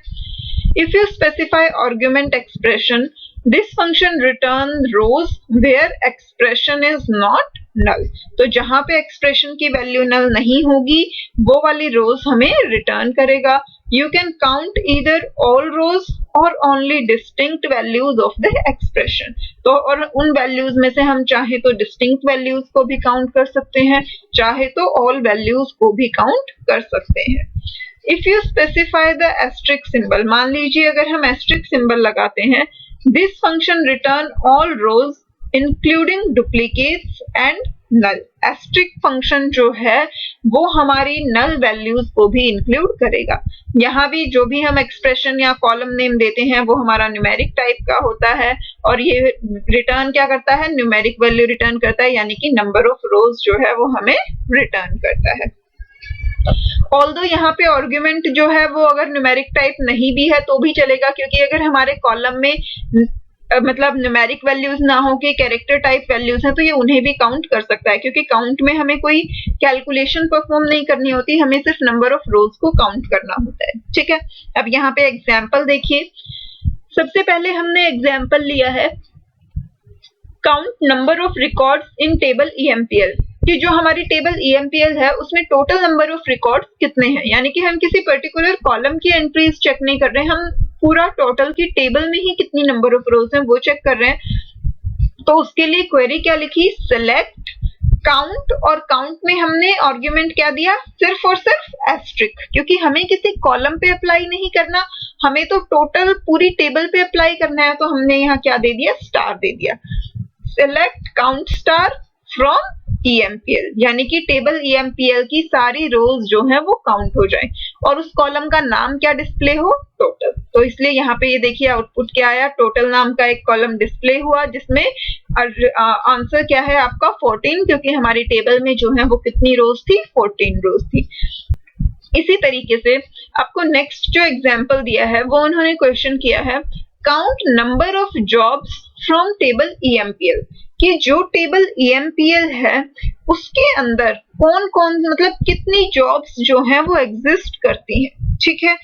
if you specify argument expression, this function return rows where expression is not null. तो जहां पे एक्सप्रेशन की वैल्यू नल नहीं होगी वो वाली रोज हमें रिटर्न करेगा। You can count either all rows or only distinct values of the expression. तो और उन वैल्यूज में से हम चाहे तो डिस्टिंक्ट वैल्यूज को भी काउंट कर सकते हैं, चाहे तो ऑल वैल्यूज को भी काउंट कर सकते हैं। If you specify the asterisk symbol, मान लीजिए अगर हम asterisk symbol लगाते हैं, this function return all rows including duplicates and null. asterisk function जो है वो हमारी नल वैल्यूज को भी इंक्लूड करेगा। यहाँ भी जो भी हम एक्सप्रेशन या कॉलम नेम देते हैं वो हमारा न्यूमेरिक टाइप का होता है, और ये रिटर्न क्या करता है, न्यूमेरिक वैल्यू रिटर्न करता है, यानी कि नंबर ऑफ रोज जो है वो हमें रिटर्न करता है। ऑल्दो यहाँ पे आर्गुमेंट जो है वो अगर न्यूमेरिक टाइप नहीं भी है तो भी चलेगा, क्योंकि अगर हमारे कॉलम में मतलब न्यूमेरिक वैल्यूज ना हो के कैरेक्टर टाइप वैल्यूज हैं तो ये उन्हें भी काउंट कर सकता है, क्योंकि काउंट में हमें कोई कैलकुलेशन परफॉर्म नहीं करनी होती, हमें सिर्फ नंबर ऑफ रोज को काउंट करना होता है। ठीक है, अब यहाँ पे एग्जाम्पल देखिए। सबसे पहले हमने एग्जाम्पल लिया है count number of records in table EMPL, कि जो हमारी टेबल EMPL है उसमें टोटल नंबर ऑफ रिकॉर्ड्स कितने हैं, यानी कि हम किसी पर्टिकुलर कॉलम की एंट्रीज चेक नहीं कर रहे हैं, हम पूरा टोटल की टेबल में ही कितनी नंबर ऑफ रोज हैं वो चेक कर रहे हैं। तो उसके लिए क्वेरी क्या लिखी, सेलेक्ट काउंट, और काउंट में हमने आर्गुमेंट क्या दिया, सिर्फ और सिर्फ एस्ट्रिक, क्योंकि हमें किसी कॉलम पे अप्लाई नहीं करना, हमें तो टोटल पूरी टेबल पे अप्लाई करना है, तो हमने यहाँ क्या दे दिया, स्टार दे दिया। Select count star from EMPL, यानी कि टेबल EMPL की सारी रोज जो है वो काउंट हो जाए, और उस कॉलम का नाम क्या डिस्प्ले हो, टोटल। तो इसलिए यहाँ पे ये देखिए आउटपुट क्या आया, टोटल नाम का एक कॉलम डिस्प्ले हुआ जिसमें आंसर क्या है आपका 14, क्योंकि हमारी टेबल में जो है वो कितनी रोज थी, 14 रोज थी। इसी तरीके से आपको नेक्स्ट जो एग्जाम्पल दिया है वो उन्होंने क्वेश्चन किया है count number of jobs from table EMPL, कि जो टेबल EMPL है उसके अंदर कौन कौन मतलब कितनी जॉब्स जो हैं वो एग्जिस्ट करती हैं। ठीक है,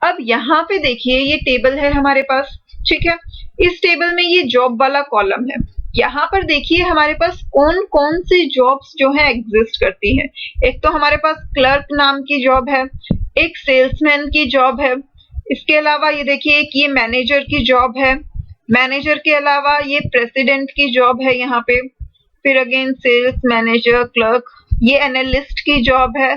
अब यहाँ पे देखिए ये टेबल है हमारे पास, ठीक है, इस टेबल में ये जॉब वाला कॉलम है, यहाँ पर देखिए हमारे पास कौन कौन सी जॉब्स जो है एग्जिस्ट करती हैं। एक तो हमारे पास क्लर्क नाम की जॉब है, एक सेल्समैन की जॉब है, इसके अलावा ये देखिए एक ये मैनेजर की जॉब है, मैनेजर के अलावा ये प्रेसिडेंट की जॉब है यहाँ पे, फिर अगेन सेल्स मैनेजर क्लर्क, ये एनालिस्ट की जॉब है,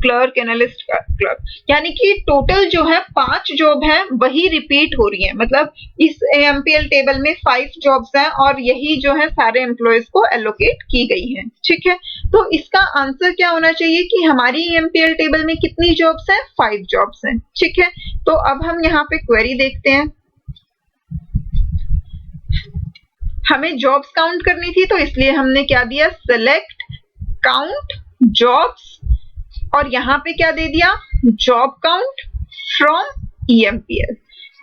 क्लर्क एनालिस्ट क्लर्क, यानी कि टोटल जो है 5 जॉब है वही रिपीट हो रही है, मतलब इस EMPL टेबल में 5 जॉब्स हैं और यही जो है सारे एम्प्लॉयज को एलोकेट की गई है। ठीक है, तो इसका आंसर क्या होना चाहिए कि हमारी EMPL टेबल में कितनी जॉब्स हैं, 5 जॉब्स हैं। ठीक है, तो अब हम यहाँ पे क्वेरी देखते हैं, हमें जॉब्स काउंट करनी थी तो इसलिए हमने क्या दिया, सेलेक्ट काउंट जॉब्स, और यहाँ पे क्या दे दिया, जॉब काउंट फ्रॉम EMPL।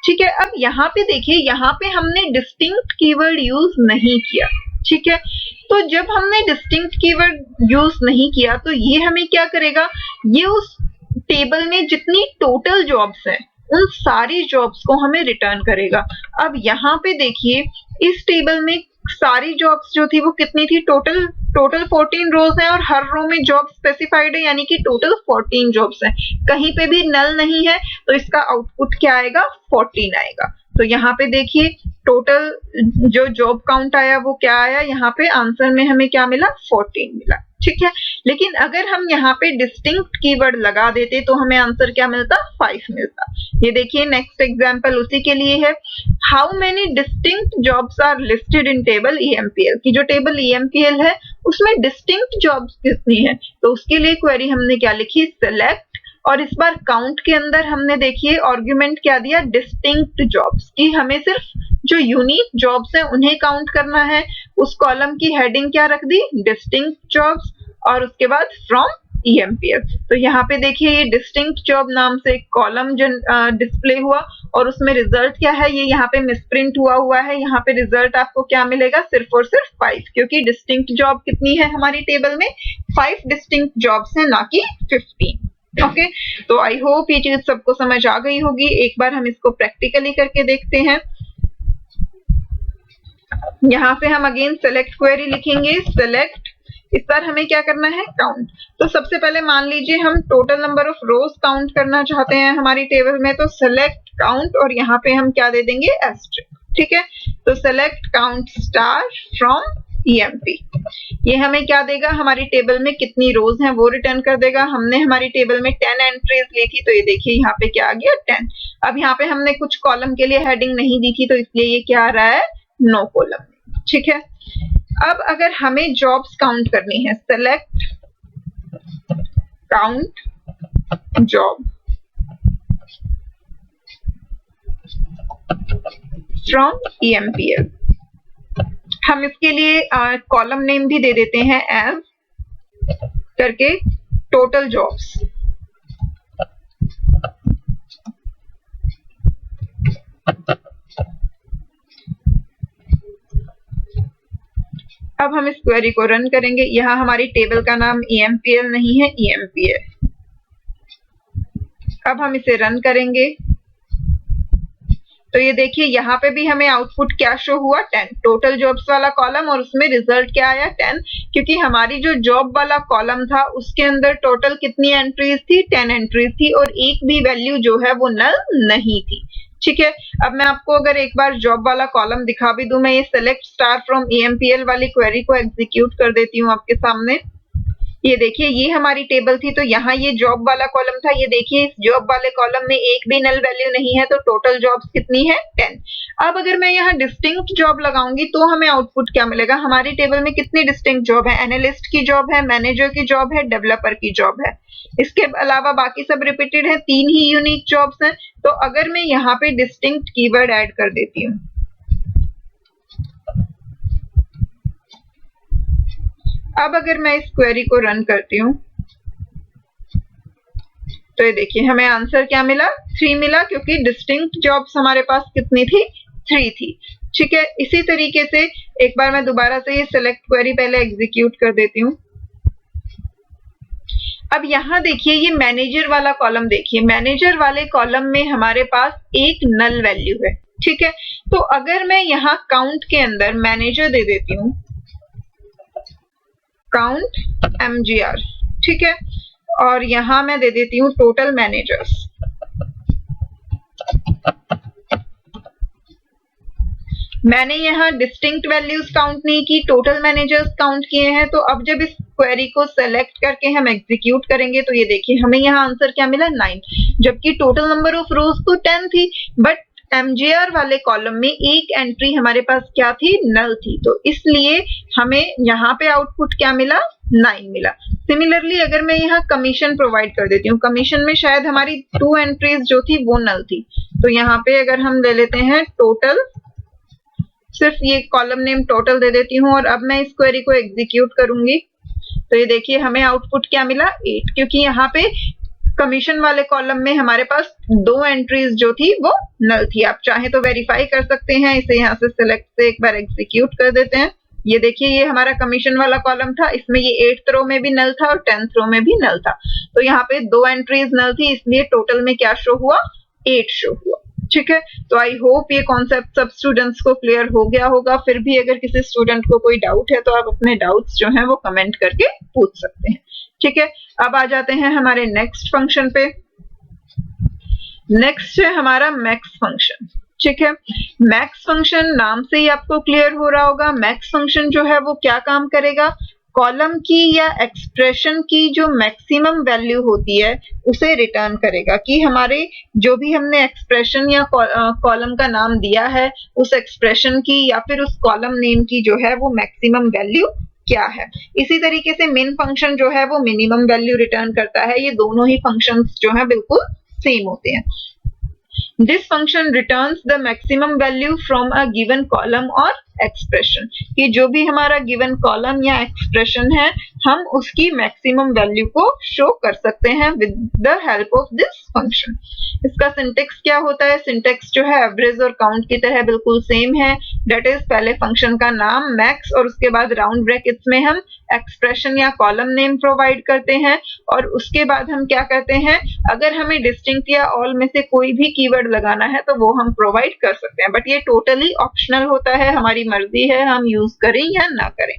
ठीक है, अब यहाँ पे देखिए यहाँ पे हमने डिस्टिंक्ट कीवर्ड यूज नहीं किया। ठीक है, तो जब हमने डिस्टिंक्ट कीवर्ड यूज नहीं किया तो ये हमें क्या करेगा, ये उस टेबल में जितनी टोटल जॉब्स हैं उन सारी जॉब्स को हमें रिटर्न करेगा। अब यहाँ पे देखिए इस टेबल में सारी जॉब्स जो थी वो कितनी थी, टोटल 14 रोज है और हर रो में जॉब स्पेसिफाइड है, यानी कि टोटल 14 जॉब्स हैं, कहीं पे भी नल नहीं है, तो इसका आउटपुट क्या आएगा, 14 आएगा। तो यहाँ पे देखिए टोटल जो जॉब काउंट आया वो क्या आया, यहाँ पे आंसर में हमें क्या मिला, 14 मिला। ठीक है, लेकिन अगर हम यहाँ पे डिस्टिंक्ट कीवर्ड लगा देते तो हमें आंसर क्या मिलता, 5 मिलता। ये देखिए नेक्स्ट एग्जांपल उसी के लिए है, how many distinct jobs are listed in table EMPL, की जो टेबल EMPL है उसमें डिस्टिंक्ट जॉब्स कितनी है, तो उसके लिए क्वेरी हमने क्या लिखी, सेलेक्ट, और इस बार काउंट के अंदर हमने देखिए आर्गुमेंट क्या दिया, डिस्टिंक्ट जॉब्स, कि हमें सिर्फ जो यूनिक जॉब्स हैं उन्हें काउंट करना है। उस कॉलम की हेडिंग क्या रख दी, डिस्टिंक्ट जॉब्स, और उसके बाद फ्रॉम EMPL। तो यहाँ पे देखिए ये डिस्टिंक्ट जॉब नाम से एक कॉलम डिस्प्ले हुआ और उसमें रिजल्ट क्या है, ये यहाँ पे मिसप्रिंट हुआ है। यहाँ पे रिजल्ट आपको क्या मिलेगा, सिर्फ और सिर्फ 5, क्योंकि डिस्टिंक्ट जॉब कितनी है हमारी टेबल में, 5 डिस्टिंक्ट जॉब्स हैं, ना कि 15। ओके, तो आई होप ये चीज सबको समझ आ गई होगी। एक बार हम इसको प्रैक्टिकली करके देखते हैं। यहाँ से हम अगेन सेलेक्ट क्वेरी लिखेंगे, सेलेक्ट, इस बार हमें क्या करना है, काउंट। तो सबसे पहले मान लीजिए हम total number of rose count करना चाहते हैं हमारी टेबल में, तो सेलेक्ट काउंट और यहाँ पे हम क्या दे देंगे, एस्टेरिस्क। ठीक है, तो select count star from EMP, ये हमें क्या देगा, हमारी टेबल में कितनी रोज हैं वो रिटर्न कर देगा। हमने हमारी टेबल में 10 एंट्रीज ली थी, तो ये देखिए यहाँ पे क्या आ गया, 10। अब यहाँ पे हमने कुछ कॉलम के लिए हेडिंग नहीं दी थी, तो इसलिए ये क्या आ रहा है, नो कॉलम। ठीक है, अब अगर हमें जॉब्स काउंट करनी है, select count job from EMPL, हम इसके लिए कॉलम नेम भी दे देते हैं एज करके टोटल जॉब्स। अब हम इस क्वेरी को रन करेंगे। यहाँ हमारी टेबल का नाम EMPL नहीं है, EMP है। अब हम इसे रन करेंगे तो ये देखिए यहाँ पे भी हमें आउटपुट क्या शो हुआ, 10, टोटल जॉब्स वाला कॉलम, और उसमें रिजल्ट क्या आया, 10, क्योंकि हमारी जो जॉब वाला कॉलम था उसके अंदर टोटल कितनी एंट्रीज थी, 10 एंट्रीज थी, और एक भी वैल्यू जो है वो नल नहीं थी। ठीक है, अब मैं आपको अगर एक बार जॉब वाला कॉलम दिखा भी दूं, मैं ये सेलेक्ट स्टार फ्रॉम EMPL वाली क्वेरी को एग्जीक्यूट कर देती हूँ आपके सामने। ये देखिए ये हमारी टेबल थी, तो यहाँ ये जॉब वाला कॉलम था। ये देखिए इस जॉब वाले कॉलम में एक भी नल वैल्यू नहीं है, तो टोटल जॉब्स कितनी है, 10। अब अगर मैं यहाँ डिस्टिंक्ट जॉब लगाऊंगी तो हमें आउटपुट क्या मिलेगा, हमारी टेबल में कितनी डिस्टिंक्ट जॉब है, एनालिस्ट की जॉब है, मैनेजर की जॉब है, डेवलपर की जॉब है। इसके अलावा बाकी सब रिपीटेड है, 3 ही यूनिक जॉब्स हैं। तो अगर मैं यहाँ पे डिस्टिंक्ट कीवर्ड ऐड कर देती हूँ, अब अगर मैं इस क्वेरी को रन करती हूँ तो ये देखिए हमें आंसर क्या मिला, 3 मिला, क्योंकि डिस्टिंक्ट जॉब्स हमारे पास कितनी थी, 3 थी। ठीक है, इसी तरीके से एक बार मैं दोबारा से ये सेलेक्ट क्वेरी पहले एग्जीक्यूट कर देती हूँ। अब यहाँ देखिए ये मैनेजर वाला कॉलम, देखिए मैनेजर वाले कॉलम में हमारे पास एक नल वैल्यू है। ठीक है, तो अगर मैं यहाँ काउंट के अंदर मैनेजर दे देती हूँ, काउंट MGR, ठीक है, और यहां मैं दे देती हूँ टोटल मैनेजर्स। मैंने यहाँ डिस्टिंक्ट वैल्यूज काउंट नहीं की, टोटल मैनेजर्स काउंट किए हैं। तो अब जब इस क्वेरी को सेलेक्ट करके हम एग्जीक्यूट करेंगे तो ये देखिए हमें यहाँ आंसर क्या मिला, 9, जबकि टोटल नंबर ऑफ रोज तो 10 थी, बट MGR वाले कॉलम में एक एंट्री हमारे पास क्या थी, नल थी। तो इसलिए हमें यहाँ पे आउटपुट क्या मिला, 9 मिला। सिमिलरली अगर मैं यहाँ कमीशन प्रोवाइड कर देती हूँ, कमीशन में शायद हमारी 2 एंट्रीज जो थी वो नल थी, तो यहाँ पे अगर हम ले लेते हैं टोटल, सिर्फ ये कॉलम नेम टोटल दे देती हूँ, और अब मैं इस क्वेरी को एग्जीक्यूट करूंगी तो ये देखिए हमें आउटपुट क्या मिला, 8, क्योंकि यहाँ पे कमीशन वाले कॉलम में हमारे पास 2 एंट्रीज जो थी वो नल थी। आप चाहें तो वेरीफाई कर सकते हैं, इसे यहाँ से सिलेक्ट से एक बार एग्जीक्यूट कर देते हैं। ये देखिए ये हमारा कमीशन वाला कॉलम था, इसमें ये 8th रो में भी नल था और 10th रो में भी नल था, तो यहाँ पे 2 एंट्रीज नल थी, इसलिए टोटल में क्या शो हुआ, 8 शो हुआ। ठीक है, तो आई होप ये कॉन्सेप्ट सब स्टूडेंट्स को क्लियर हो गया होगा। फिर भी अगर किसी स्टूडेंट को कोई डाउट है तो आप अपने डाउट्स जो हैं वो कमेंट करके पूछ सकते हैं। ठीक है, अब आ जाते हैं हमारे नेक्स्ट फंक्शन पे। नेक्स्ट है हमारा मैक्स फंक्शन। ठीक है, मैक्स फंक्शन नाम से ही आपको क्लियर हो रहा होगा। मैक्स फंक्शन जो है वो क्या काम करेगा, कॉलम की या एक्सप्रेशन की जो मैक्सिमम वैल्यू होती है उसे रिटर्न करेगा, कि हमारे जो भी हमने एक्सप्रेशन या कॉलम का नाम दिया है उस एक्सप्रेशन की या फिर उस कॉलम नेम की जो है वो मैक्सिमम वैल्यू क्या है। इसी तरीके से मिन फंक्शन जो है वो मिनिमम वैल्यू रिटर्न करता है। ये दोनों ही फंक्शंस जो है बिल्कुल सेम होते हैं। This function returns the maximum value from a given column or expression, कि जो भी हमारा given column या expression है हम उसकी maximum value को show कर सकते हैं with the help of this function। इसका सिंटेक्स क्या होता है? सिंटेक्स जो है एवरेज और काउंट की तरह बिल्कुल सेम है। डेट इज पहले फंक्शन का नाम मैक्स और उसके बाद राउंड ब्रैकेट्स में हम एक्सप्रेशन या कॉलम नेम प्रोवाइड करते हैं और उसके बाद हम क्या करते हैं, अगर हमें डिस्टिंक्ट या ऑल में से कोई भी कीवर्ड लगाना है तो वो हम प्रोवाइड कर सकते हैं, बट ये टोटली ऑप्शनल होता है, हमारी मर्जी है हम यूज करें या ना करें।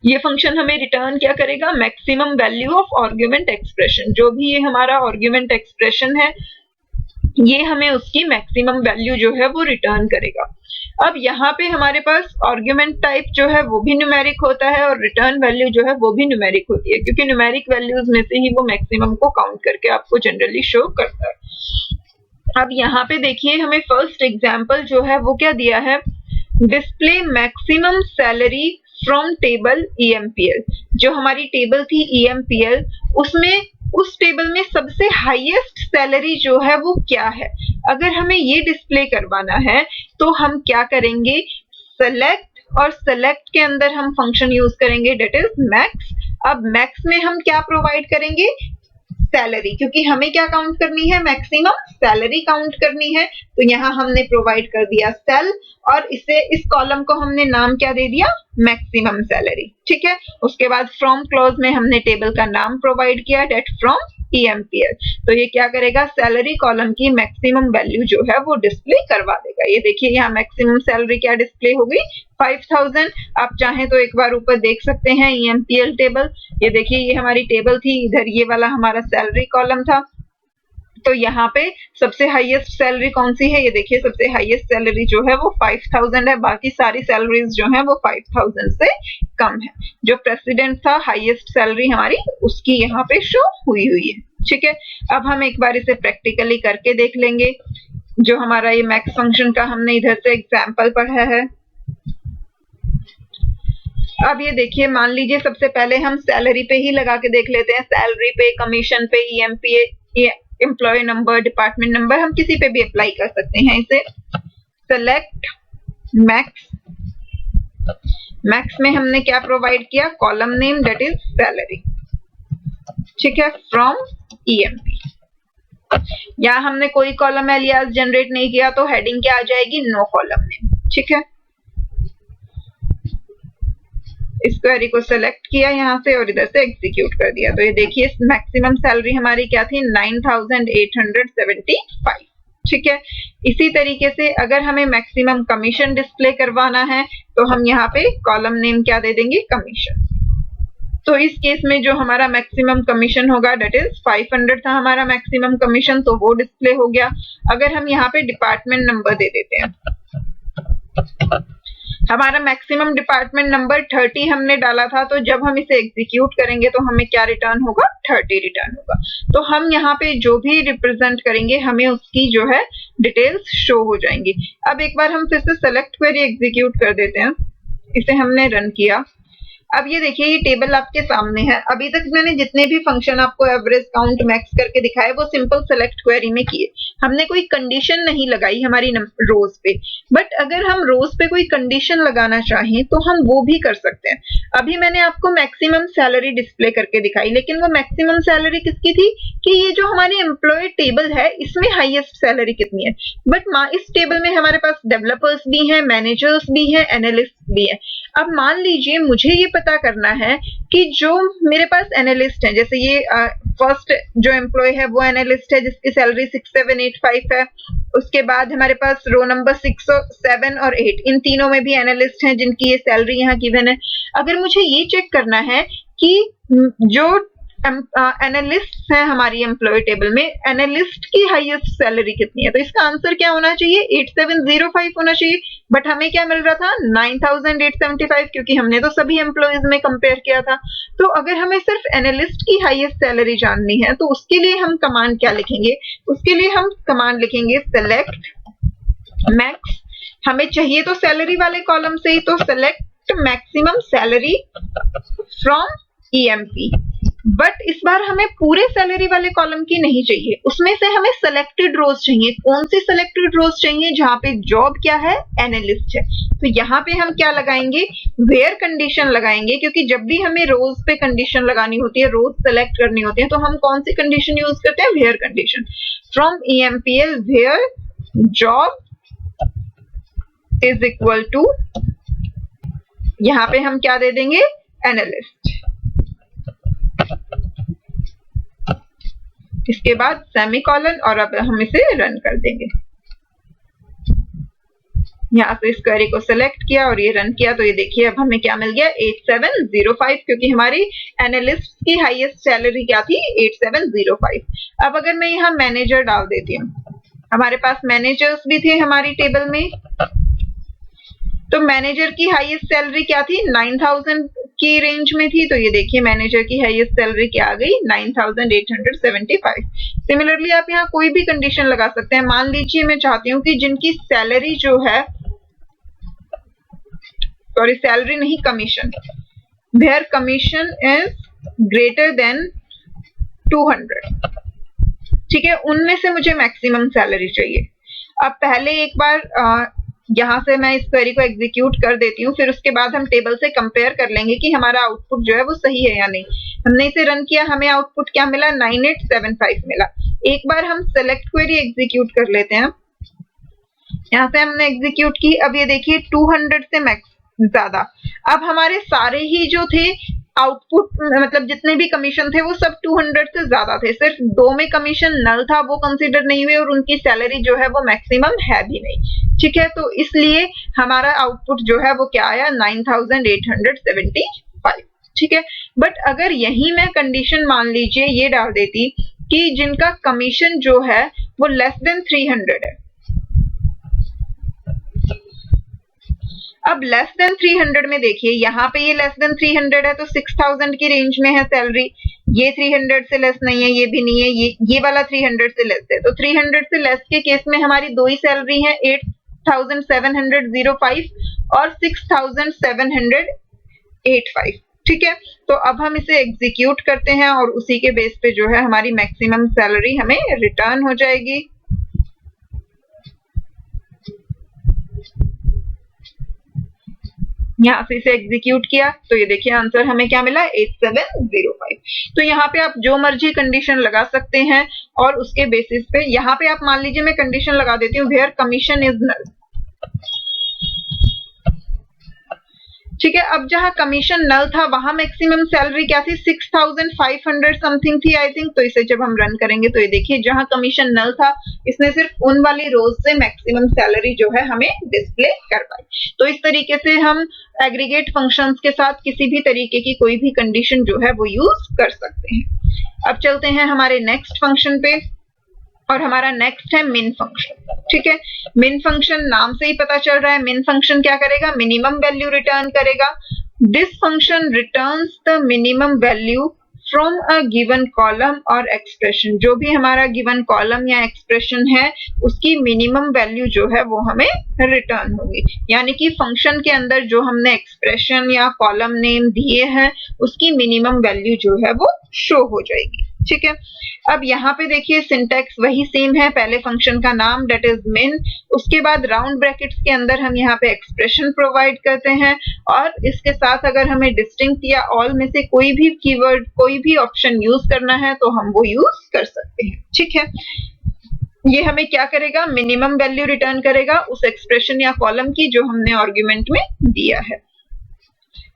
ये फंक्शन हमें रिटर्न क्या करेगा? Maximum value of argument expression. जो भी ये हमारा आर्गुमेंट एक्सप्रेशन है ये हमें उसकी मैक्सिमम वैल्यू जो है वो रिटर्न करेगा। अब यहाँ पे हमारे पास आर्गुमेंट टाइप जो है वो भी न्यूमेरिक होता है और रिटर्न वैल्यू जो है वो भी न्यूमेरिक होती है, क्योंकि न्यूमेरिक वैल्यूज में से ही वो मैक्सिमम को काउंट करके आपको जनरली शो करता है। अब यहाँ पे देखिए हमें फर्स्ट एग्जाम्पल जो है वो क्या दिया है, display maximum salary from table EMPL। जो हमारी टेबल थी EMPL उसमें उस टेबल में सबसे हाईएस्ट सैलरी जो है वो क्या है। अगर हमें ये डिस्प्ले करवाना है तो हम क्या करेंगे, सेलेक्ट और सेलेक्ट के अंदर हम फंक्शन यूज करेंगे डेट इज मैक्स। अब मैक्स में हम क्या प्रोवाइड करेंगे, सैलरी, क्योंकि हमें क्या काउंट करनी है, मैक्सिमम सैलरी काउंट करनी है। तो यहाँ हमने प्रोवाइड कर दिया सेल और इसे इस कॉलम को हमने नाम क्या दे दिया, मैक्सिमम सैलरी। ठीक है, उसके बाद फ्रॉम क्लॉज में हमने टेबल का नाम प्रोवाइड किया डेट फ्रॉम EMPL। तो ये क्या करेगा, सैलरी कॉलम की मैक्सिमम वैल्यू जो है वो डिस्प्ले करवा देगा। ये देखिए यहाँ मैक्सिमम सैलरी क्या डिस्प्ले हो गई, 5000। आप चाहें तो एक बार ऊपर देख सकते हैं EMPL टेबल। ये देखिए ये हमारी टेबल थी, इधर ये वाला हमारा सैलरी कॉलम था। तो यहाँ पे सबसे हाईएस्ट सैलरी कौन सी है, ये देखिए सबसे हाईएस्ट सैलरी जो है वो 5000 है, बाकी सारी सैलरीज जो है वो 5000 से कम है। जो प्रेसिडेंट था हाईएस्ट सैलरी हमारी उसकी यहाँ पे शो हुई है। ठीक है, अब हम एक बार इसे प्रैक्टिकली करके देख लेंगे। जो हमारा ये मैक्स फंक्शन का हमने इधर से एग्जाम्पल पढ़ा है। अब ये देखिए मान लीजिए सबसे पहले हम सैलरी पे ही लगा के देख लेते हैं, सैलरी पे, कमीशन पे, EMPA, employee number, department number, हम किसी पे भी अप्लाई कर सकते हैं इसे। सेलेक्ट मैक्स, मैक्स में हमने क्या प्रोवाइड किया, column name that is salary. ठीक है, फ्रॉम EMP। यहाँ हमने कोई कॉलम एलियास जनरेट नहीं किया तो हेडिंग क्या आ जाएगी, नो कॉलम नेम। ठीक है, इस क्वेरी को सेलेक्ट किया यहाँ से और इधर से एग्जीक्यूट कर दिया। तो ये देखिए मैक्सिमम सैलरी हमारी क्या थी, 9875। ठीक है, इसी तरीके से अगर हमें मैक्सिमम कमीशन डिस्प्ले करवाना है तो हम यहाँ पे कॉलम नेम क्या दे देंगे, कमीशन। तो इस केस में जो हमारा मैक्सिमम कमीशन होगा डेट इज 500 था हमारा मैक्सिमम कमीशन, तो वो डिस्प्ले हो गया। अगर हम यहाँ पे डिपार्टमेंट नंबर दे देते हैं, हमारा मैक्सिमम डिपार्टमेंट नंबर 30 हमने डाला था, तो जब हम इसे एग्जीक्यूट करेंगे तो हमें क्या रिटर्न होगा, 30 रिटर्न होगा। तो हम यहाँ पे जो भी रिप्रेजेंट करेंगे हमें उसकी जो है डिटेल्स शो हो जाएंगी। अब एक बार हम फिर से सेलेक्ट क्वेरी एग्जीक्यूट कर देते हैं, इसे हमने रन किया। अब ये देखिए ये टेबल आपके सामने है। अभी तक मैंने जितने भी फंक्शन आपको एवरेज, काउंट, मैक्स करके दिखाए वो सिंपल सेलेक्ट क्वेरी में किए, हमने कोई कंडीशन नहीं लगाई हमारी रोज पे। बट अगर हम रोज पे कोई कंडीशन लगाना चाहें तो हम वो भी कर सकते हैं। अभी मैंने आपको मैक्सिमम सैलरी डिस्प्ले करके दिखाई, लेकिन वो मैक्सिमम सैलरी किसकी थी कि ये जो हमारी एम्प्लॉय टेबल है इसमें हाईएस्ट सैलरी कितनी है। बट इस टेबल में हमारे पास डेवलपर्स भी हैं, मैनेजर्स भी हैं, एनालिस्ट भी हैं। अब मान लीजिए मुझे ये पता करना है कि जो मेरे पास एनालिस्ट है, जैसे ये फर्स्ट जो एम्प्लॉय है वो एनालिस्ट है जिसकी सैलरी 6785 है। उसके बाद हमारे पास रो नंबर 6, 7 और 8, इन तीनों में भी एनालिस्ट हैं जिनकी ये सैलरी यहाँ गिवन है। अगर मुझे ये चेक करना है कि जो एनालिस्ट है हमारी एम्प्लॉय टेबल में, एनालिस्ट की हाईएस्ट सैलरी कितनी है, तो इसका आंसर क्या होना चाहिए, 8705 होना चाहिए। बट हमें क्या मिल रहा था, 9875, क्योंकि हमने तो सभी एम्प्लॉयज में कंपेयर किया था। तो अगर हमें सिर्फ एनालिस्ट की हाईएस्ट सैलरी जाननी है तो उसके लिए हम कमांड क्या लिखेंगे, उसके लिए हम कमांड लिखेंगे सेलेक्ट मैक्स हमें चाहिए तो सैलरी वाले कॉलम से ही, तो select maximum salary from EMP. But इस बार हमें पूरे सैलरी वाले कॉलम की नहीं चाहिए, उसमें से हमें सेलेक्टेड रोज चाहिए। कौन सी सेलेक्टेड रोज चाहिए? जहां पे जॉब क्या है? एनालिस्ट है। तो यहाँ पे हम क्या लगाएंगे? वेयर कंडीशन लगाएंगे, क्योंकि जब भी हमें रोज पे कंडीशन लगानी होती है, रोज सेलेक्ट करनी होती है, तो हम कौन सी कंडीशन यूज करते हैं? Where condition. From EMPL where job is equal to, यहाँ पे हम क्या दे देंगे? एनालिस्ट। इसके बाद सेमीकोलन, और अब हम इसे रन कर देंगे। यहाँ से इस क्वेरी को सिलेक्ट किया और ये रन किया, तो ये देखिए अब हमें क्या मिल गया? 8705, क्योंकि हमारी एनालिस्ट की हाईएस्ट सैलरी क्या थी? 8705। अब अगर मैं यहाँ मैनेजर डाल देती हूँ, हमारे पास मैनेजर्स भी थे हमारी टेबल में, तो मैनेजर की हाईएस्ट सैलरी क्या थी? 9000 की रेंज में थी। तो ये देखिए मैनेजर की हाईएस्ट सैलरी क्या आ गई? 9875। सिमिलरली आप यहाँ कोई भी कंडीशन लगा सकते हैं। मान लीजिए मैं चाहती हूँ कि जिनकी सैलरी जो है, सॉरी सैलरी नहीं, commission, where commission is greater than 200, ठीक है, उनमें से मुझे मैक्सिमम सैलरी चाहिए। अब पहले एक बार यहाँ से मैं इस क्वेरी को एग्जीक्यूट कर देती हूँ, फिर उसके बाद हम टेबल से कंपेयर कर लेंगे कि हमारा आउटपुट जो है वो सही है या नहीं। हमने इसे रन किया, हमें आउटपुट क्या मिला? 9875 मिला। एक बार हम सेलेक्ट क्वेरी एग्जीक्यूट कर लेते हैं। यहाँ से हमने एग्जीक्यूट की, अब ये देखिए 200 से मैक्स ज्यादा। अब हमारे सारे ही जो थे आउटपुट, मतलब जितने भी कमीशन थे वो सब 200 से ज्यादा थे। सिर्फ 2 में कमीशन नल था, वो कंसीडर नहीं हुए, और उनकी सैलरी जो है वो मैक्सिमम है भी नहीं, ठीक है। तो इसलिए हमारा आउटपुट जो है वो क्या आया? 9875, ठीक है। बट अगर यही मैं कंडीशन मान लीजिए ये डाल देती कि जिनका कमीशन जो है वो लेस देन 300 है। अब लेस देन 300 में देखिए, यहाँ पे ये लेस देन 300 है, तो 6000 की रेंज में है सैलरी। ये 300 से लेस नहीं है, ये भी नहीं है, ये वाला 300 से लेस है। तो 300 से लेस के केस में हमारी दो ही सैलरी है, 8705 और 6785, ठीक है। तो अब हम इसे एग्जीक्यूट करते हैं और उसी के बेस पे जो है हमारी मैक्सिमम सैलरी हमें रिटर्न हो जाएगी। यहाँ से इसे एग्जीक्यूट किया, तो ये देखिए आंसर हमें क्या मिला? 8705। तो यहाँ पे आप जो मर्जी कंडीशन लगा सकते हैं, और उसके बेसिस पे यहाँ पे आप मान लीजिए मैं कंडीशन लगा देती हूँ वेयर कमीशन इज नल, ठीक है। अब जहां कमीशन नल था वहां मैक्सिमम सैलरी क्या थी? 6500 समथिंग थी आई थिंक। तो इसे जब हम रन करेंगे तो ये देखिए जहां कमीशन नल था इसने सिर्फ उन वाली रोज से मैक्सिमम सैलरी जो है हमें डिस्प्ले करवाई। तो इस तरीके से हम एग्रीगेट फंक्शंस के साथ किसी भी तरीके की कोई भी कंडीशन जो है वो यूज कर सकते हैं। अब चलते हैं हमारे नेक्स्ट फंक्शन पे, और हमारा नेक्स्ट है मिन फंक्शन, ठीक है। मिन फंक्शन नाम से ही पता चल रहा है, मिन फंक्शन क्या करेगा? मिनिमम वैल्यू रिटर्न करेगा। This function returns the minimum value from a given column और एक्सप्रेशन। जो भी हमारा गिवन कॉलम या एक्सप्रेशन है उसकी मिनिमम वैल्यू जो है वो हमें रिटर्न होगी। यानी कि फंक्शन के अंदर जो हमने एक्सप्रेशन या कॉलम नेम दिए हैं उसकी मिनिमम वैल्यू जो है वो शो हो जाएगी, ठीक है। अब यहाँ पे देखिए सिंटैक्स वही सेम है, पहले फंक्शन का नाम डेट इज मिन, उसके बाद राउंड ब्रैकेट्स के अंदर हम यहाँ पे एक्सप्रेशन प्रोवाइड करते हैं, और इसके साथ अगर हमें डिस्टिंक्ट या ऑल में से कोई भी कीवर्ड, कोई भी ऑप्शन यूज करना है तो हम वो यूज कर सकते हैं, ठीक है। ये हमें क्या करेगा? मिनिमम वैल्यू रिटर्न करेगा उस एक्सप्रेशन या कॉलम की जो हमने आर्गुमेंट में दिया है।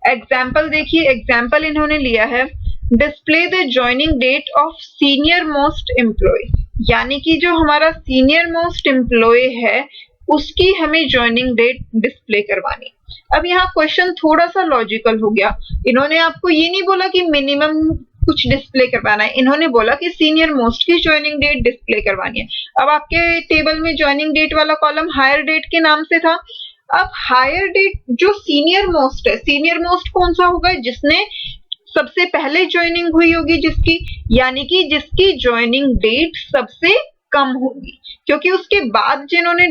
एग्जाम्पल देखिए, एग्जाम्पल इन्होंने लिया है display the joining date of senior most employee, यानी कि जो हमारा सीनियर मोस्ट एम्प्लॉय है उसकी हमें जॉइनिंग डेट डिस्प्ले करवानी। अब यहाँ क्वेश्चन थोड़ा सा लॉजिकल हो गया, इन्होंने आपको ये नहीं बोला कि मिनिमम कुछ डिस्प्ले करवाना है, इन्होंने बोला कि सीनियर मोस्ट की जॉइनिंग डेट डिस्प्ले करवानी है। अब आपके टेबल में जॉइनिंग डेट वाला कॉलम हायर डेट के नाम से था। अब हायर डेट जो सीनियर मोस्ट है, सीनियर मोस्ट कौन सा होगा? जिसने सबसे पहले ज्वाइनिंग हुई होगी जिसकी, यानी कि जिसकी ज्वाइनिंग डेट सबसे कम होगी, क्योंकि उसके बाद जिन्होंने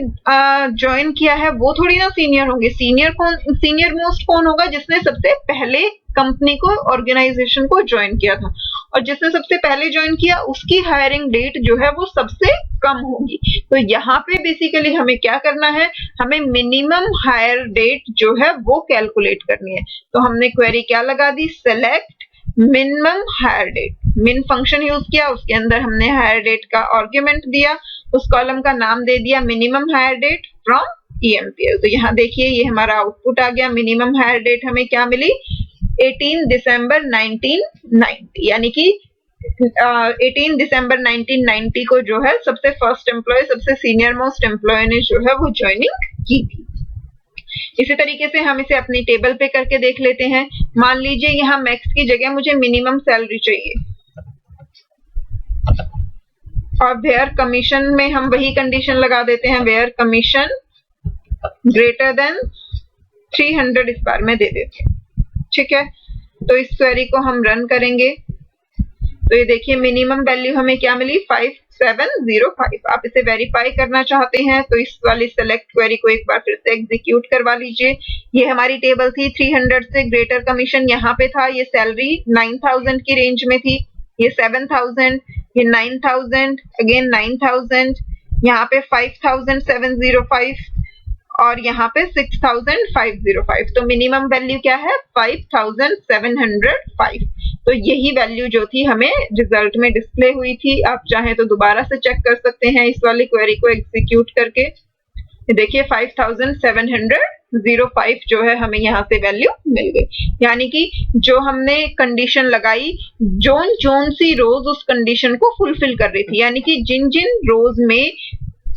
ज्वाइन किया है वो थोड़ी ना सीनियर होंगे। सीनियर मोस्ट कौन होगा? जिसने सबसे पहले कंपनी को, ऑर्गेनाइजेशन को ज्वाइन किया था, और जिसने सबसे पहले ज्वाइन किया उसकी हायरिंग डेट जो है वो सबसे कम होगी। तो यहाँ पे बेसिकली हमें क्या करना है, हमें मिनिमम हायर डेट जो है वो कैलकुलेट करनी है। तो हमने क्वेरी क्या लगा दी, सेलेक्ट मिनिमम हायर डेट। मिन फंक्शन यूज किया, उसके अंदर हमने हायर डेट का आर्गुमेंट दिया, उस कॉलम का नाम दे दिया minimum hire date from EMPL. तो यहाँ देखिए ये हमारा आउटपुट आ गया। मिनिमम हायर डेट हमें क्या मिली, 18 दिसंबर 1990, यानी कि 18 दिसंबर 1990 को जो है सबसे फर्स्ट एम्प्लॉय, सबसे सीनियर मोस्ट एम्प्लॉय ने जो है वो ज्वाइनिंग की थी। इसी तरीके से हम इसे अपनी टेबल पे करके देख लेते हैं। मान लीजिए यहाँ मैक्स की जगह मुझे मिनिमम सैलरी चाहिए, और वेयर कमीशन में हम वही कंडीशन लगा देते हैं, वेयर कमीशन ग्रेटर देन 300 इस बार में दे देते हैं। ठीक है, तो इस क्वेरी को हम रन करेंगे तो ये देखिए मिनिमम वैल्यू हमें क्या मिली, 5705। आप इसे वेरीफाई करना चाहते हैं तो इस वाली सेलेक्ट क्वेरी को एक बार फिर से एग्जीक्यूट करवा लीजिए। ये हमारी टेबल थी, 300 से ग्रेटर कमीशन यहाँ पे था, ये सैलरी 9000 की रेंज में थी, ये 7000, ये 9000, अगेन 9000, यहाँ पे 5705 और यहाँ पे 6505। तो मिनिमम वैल्यू क्या है, 5705। तो यही वैल्यू जो थी हमें रिजल्ट में डिस्प्ले हुई थी। आप चाहें तो दोबारा से चेक कर सकते हैं इस वाली क्वेरी को एग्जीक्यूट करके। देखिए 5705 जो है हमें यहाँ से वैल्यू मिल गई, यानी कि जो हमने कंडीशन लगाई, जोन सी रोज उस कंडीशन को फुलफिल कर रही थी, यानी कि जिन जिन रोज में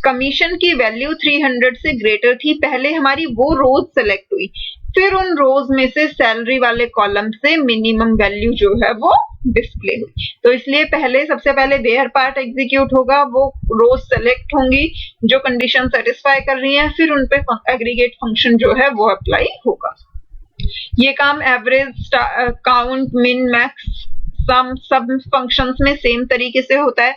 कमीशन की वैल्यू 300 से ग्रेटर थी, पहले हमारी वो रोज सेलेक्ट हुई, फिर उन रोज में से सैलरी वाले कॉलम से मिनिमम वैल्यू जो है वो डिस्प्ले हुई। तो इसलिए सबसे पहले वेयर पार्ट एग्जीक्यूट होगा, वो रोज सेलेक्ट होंगी जो कंडीशन सेटिस्फाई कर रही है, फिर उन पे एग्रीगेट फंक्शन जो है वो अप्लाई होगा। ये काम एवरेज, काउंट, मिन, मैक्स, सम सब फंक्शंस में सेम तरीके से होता है।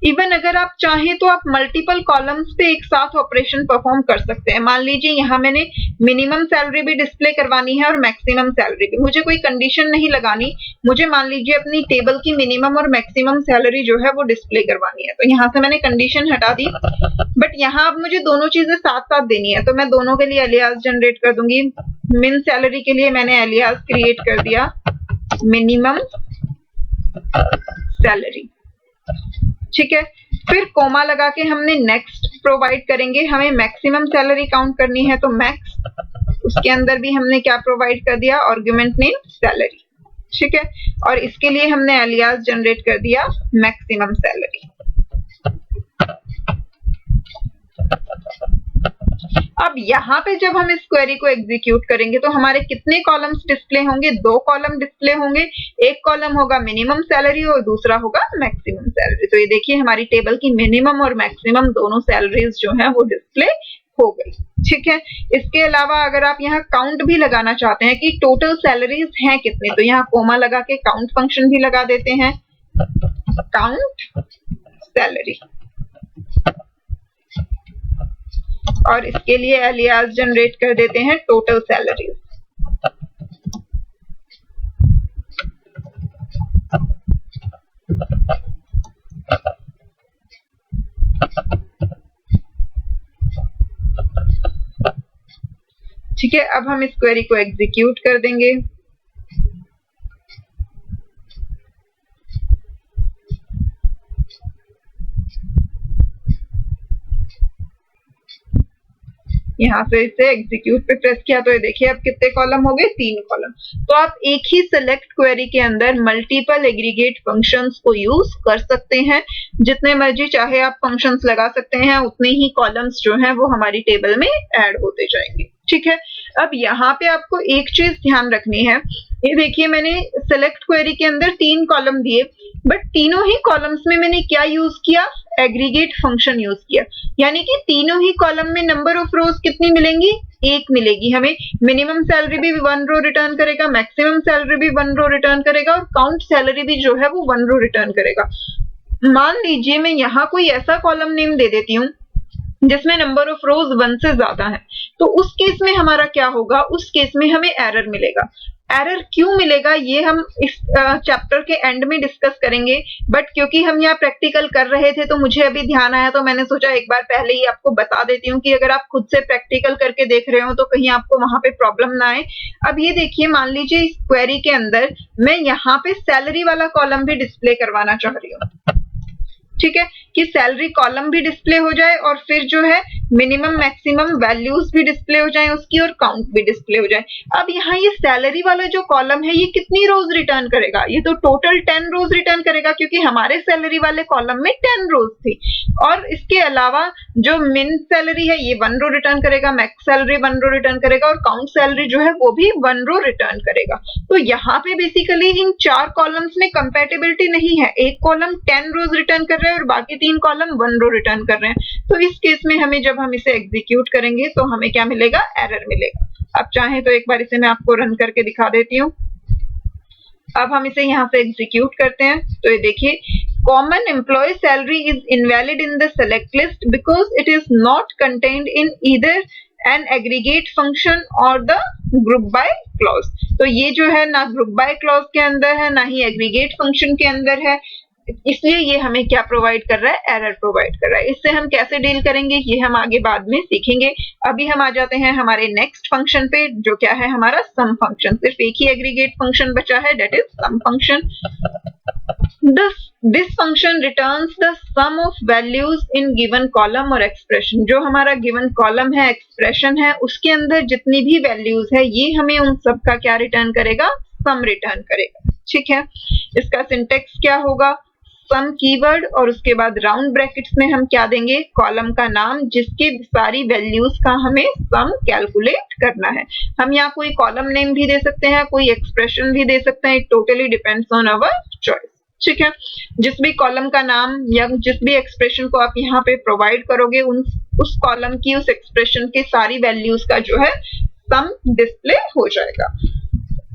इवन अगर आप चाहें तो आप मल्टीपल कॉलम्स पे एक साथ ऑपरेशन परफॉर्म कर सकते हैं। मान लीजिए यहाँ मैंने मिनिमम सैलरी भी डिस्प्ले करवानी है और मैक्सिमम सैलरी भी, मुझे कोई कंडीशन नहीं लगानी, मुझे मान लीजिए अपनी टेबल की मिनिमम और मैक्सिमम सैलरी जो है वो डिस्प्ले करवानी है। तो यहाँ से मैंने कंडीशन हटा दी, बट यहाँ अब मुझे दोनों चीजें साथ साथ देनी है, तो मैं दोनों के लिए एलियास जनरेट कर दूंगी। मिन सैलरी के लिए मैंने एलियास क्रिएट कर दिया मिनिमम सैलरी, ठीक है। फिर कोमा लगा के हमने नेक्स्ट प्रोवाइड करेंगे, हमें मैक्सिमम सैलरी काउंट करनी है तो मैक्स, उसके अंदर भी हमने क्या प्रोवाइड कर दिया, आर्गुमेंट नेम सैलरी, ठीक है। और इसके लिए हमने एलियास जनरेट कर दिया मैक्सिमम सैलरी। अब यहाँ पे जब हम इस क्वेरी को एग्जीक्यूट करेंगे तो हमारे कितने कॉलम्स डिस्प्ले होंगे, 2 कॉलम डिस्प्ले होंगे। एक कॉलम होगा मिनिमम सैलरी और दूसरा होगा मैक्सिमम सैलरी। तो ये देखिए हमारी टेबल की मिनिमम और मैक्सिमम दोनों सैलरीज जो हैं वो डिस्प्ले हो गई, ठीक है। इसके अलावा अगर आप यहाँ काउंट भी लगाना चाहते हैं कि टोटल सैलरीज हैं कितने, तो यहाँ कोमा लगा के काउंट फंक्शन भी लगा देते हैं, काउंट सैलरी। और इसके लिए एलियास जनरेट कर देते हैं टोटल सैलरी। ठीक है, अब हम इस क्वेरी को एग्जीक्यूट कर देंगे। यहाँ से इसे एग्जीक्यूट पे प्रेस किया तो ये देखिए अब कितने कॉलम हो गए, 3 कॉलम। तो आप एक ही सेलेक्ट क्वेरी के अंदर मल्टीपल एग्रीगेट फंक्शंस को यूज कर सकते हैं, जितने मर्जी चाहे आप फंक्शंस लगा सकते हैं, उतने ही कॉलम्स जो हैं वो हमारी टेबल में ऐड होते जाएंगे, ठीक है। अब यहाँ पे आपको एक चीज ध्यान रखनी है, ये देखिए मैंने सेलेक्ट क्वेरी के अंदर 3 कॉलम दिए, बट तीनों ही कॉलम्स में मैंने क्या यूज किया, एग्रीगेट फंक्शन यूज किया, यानी कि तीनों ही कॉलम में नंबर ऑफ रोज कितनी मिलेंगी, 1 मिलेगी हमें। मिनिमम सैलरी भी 1 रो रिटर्न करेगा, मैक्सिमम सैलरी भी 1 रो रिटर्न करेगा, और काउंट सैलरी भी जो है वो 1 रो रिटर्न करेगा। मान लीजिए मैं यहाँ कोई ऐसा कॉलम नेम दे देती हूँ जिसमें नंबर ऑफ रोज 1 से ज्यादा है, तो उस केस में हमारा क्या होगा, उस केस में हमें एरर मिलेगा। एरर क्यों मिलेगा ये हम इस चैप्टर के एंड में डिस्कस करेंगे, बट क्योंकि हम यहाँ प्रैक्टिकल कर रहे थे तो मुझे अभी ध्यान आया, तो मैंने सोचा एक बार पहले ही आपको बता देती हूँ कि अगर आप खुद से प्रैक्टिकल करके देख रहे हो तो कहीं आपको वहां पे प्रॉब्लम ना आए। अब ये देखिए, मान लीजिए इस क्वेरी के अंदर मैं यहाँ पे सैलरी वाला कॉलम भी डिस्प्ले करवाना चाह रही हूँ, ठीक है, कि सैलरी कॉलम भी डिस्प्ले हो जाए और फिर जो है मिनिमम मैक्सिमम वैल्यूज भी डिस्प्ले हो जाए उसकी, और काउंट भी डिस्प्ले हो जाए। अब यहाँ ये सैलरी वाला जो कॉलम है ये कितनी रोज रिटर्न करेगा, ये तो टोटल 10 रोज रिटर्न करेगा, क्योंकि हमारे सैलरी वाले कॉलम में 10 रोज थी। और इसके अलावा जो मिन सैलरी है ये 1 रो रिटर्न करेगा, मैक्स सैलरी 1 रो रिटर्न करेगा, और काउंट सैलरी जो है वो भी 1 रो रिटर्न करेगा। तो यहाँ पे बेसिकली इन 4 कॉलम्स में कंपैटिबिलिटी नहीं है, एक कॉलम 10 रोज रिटर्न कर रहा है और बाकी 3 कॉलम 1 रो रिटर्न कर रहे हैं। तो इस केस में हमें, जब हम इसे एग्जीक्यूट करेंगे तो हमें क्या मिलेगा, एरर मिलेगा। अब चाहे तो एक बार इसे मैं आपको रन करके दिखा देती हूँ। अब हम इसे यहाँ से एग्जीक्यूट करते हैं तो ये देखिए, common employee salary is invalid in the select list because it is not contained in either an aggregate function और द ग्रुप बाय क्लॉज। तो ये जो है ना ग्रुप बाय क्लॉज के अंदर है, ना ही एग्रीगेट फंक्शन के अंदर है, इसलिए ये हमें क्या प्रोवाइड कर रहा है, एरर प्रोवाइड कर रहा है। इससे हम कैसे डील करेंगे ये हम आगे बाद में सीखेंगे। अभी हम आ जाते हैं हमारे नेक्स्ट फंक्शन पे, जो क्या है हमारा सम फंक्शन। सिर्फ एक ही एग्रीगेट फंक्शन बचा है, that is sum function. This function returns the sum of values in given column और एक्सप्रेशन। जो हमारा गिवन कॉलम है, एक्सप्रेशन है, उसके अंदर जितनी भी वैल्यूज है ये हमें उन सब का क्या रिटर्न करेगा, सम रिटर्न करेगा, ठीक है। इसका सिंटेक्स क्या होगा, सम कीवर्ड और उसके बाद राउंड ब्रैकेट्स में हम क्या देंगे, कॉलम का नाम जिसकी सारी वैल्यूज का हमें सम कैलकुलेट करना है। हम यहाँ कोई कॉलम नेम भी दे सकते हैं, कोई एक्सप्रेशन भी दे सकते हैं, it totally depends on our choice, ठीक है। जिस भी कॉलम का नाम या जिस भी एक्सप्रेशन को आप यहाँ पे प्रोवाइड करोगे उस कॉलम की, उस एक्सप्रेशन की सारी वैल्यूज का जो है सम डिस्प्ले हो जाएगा।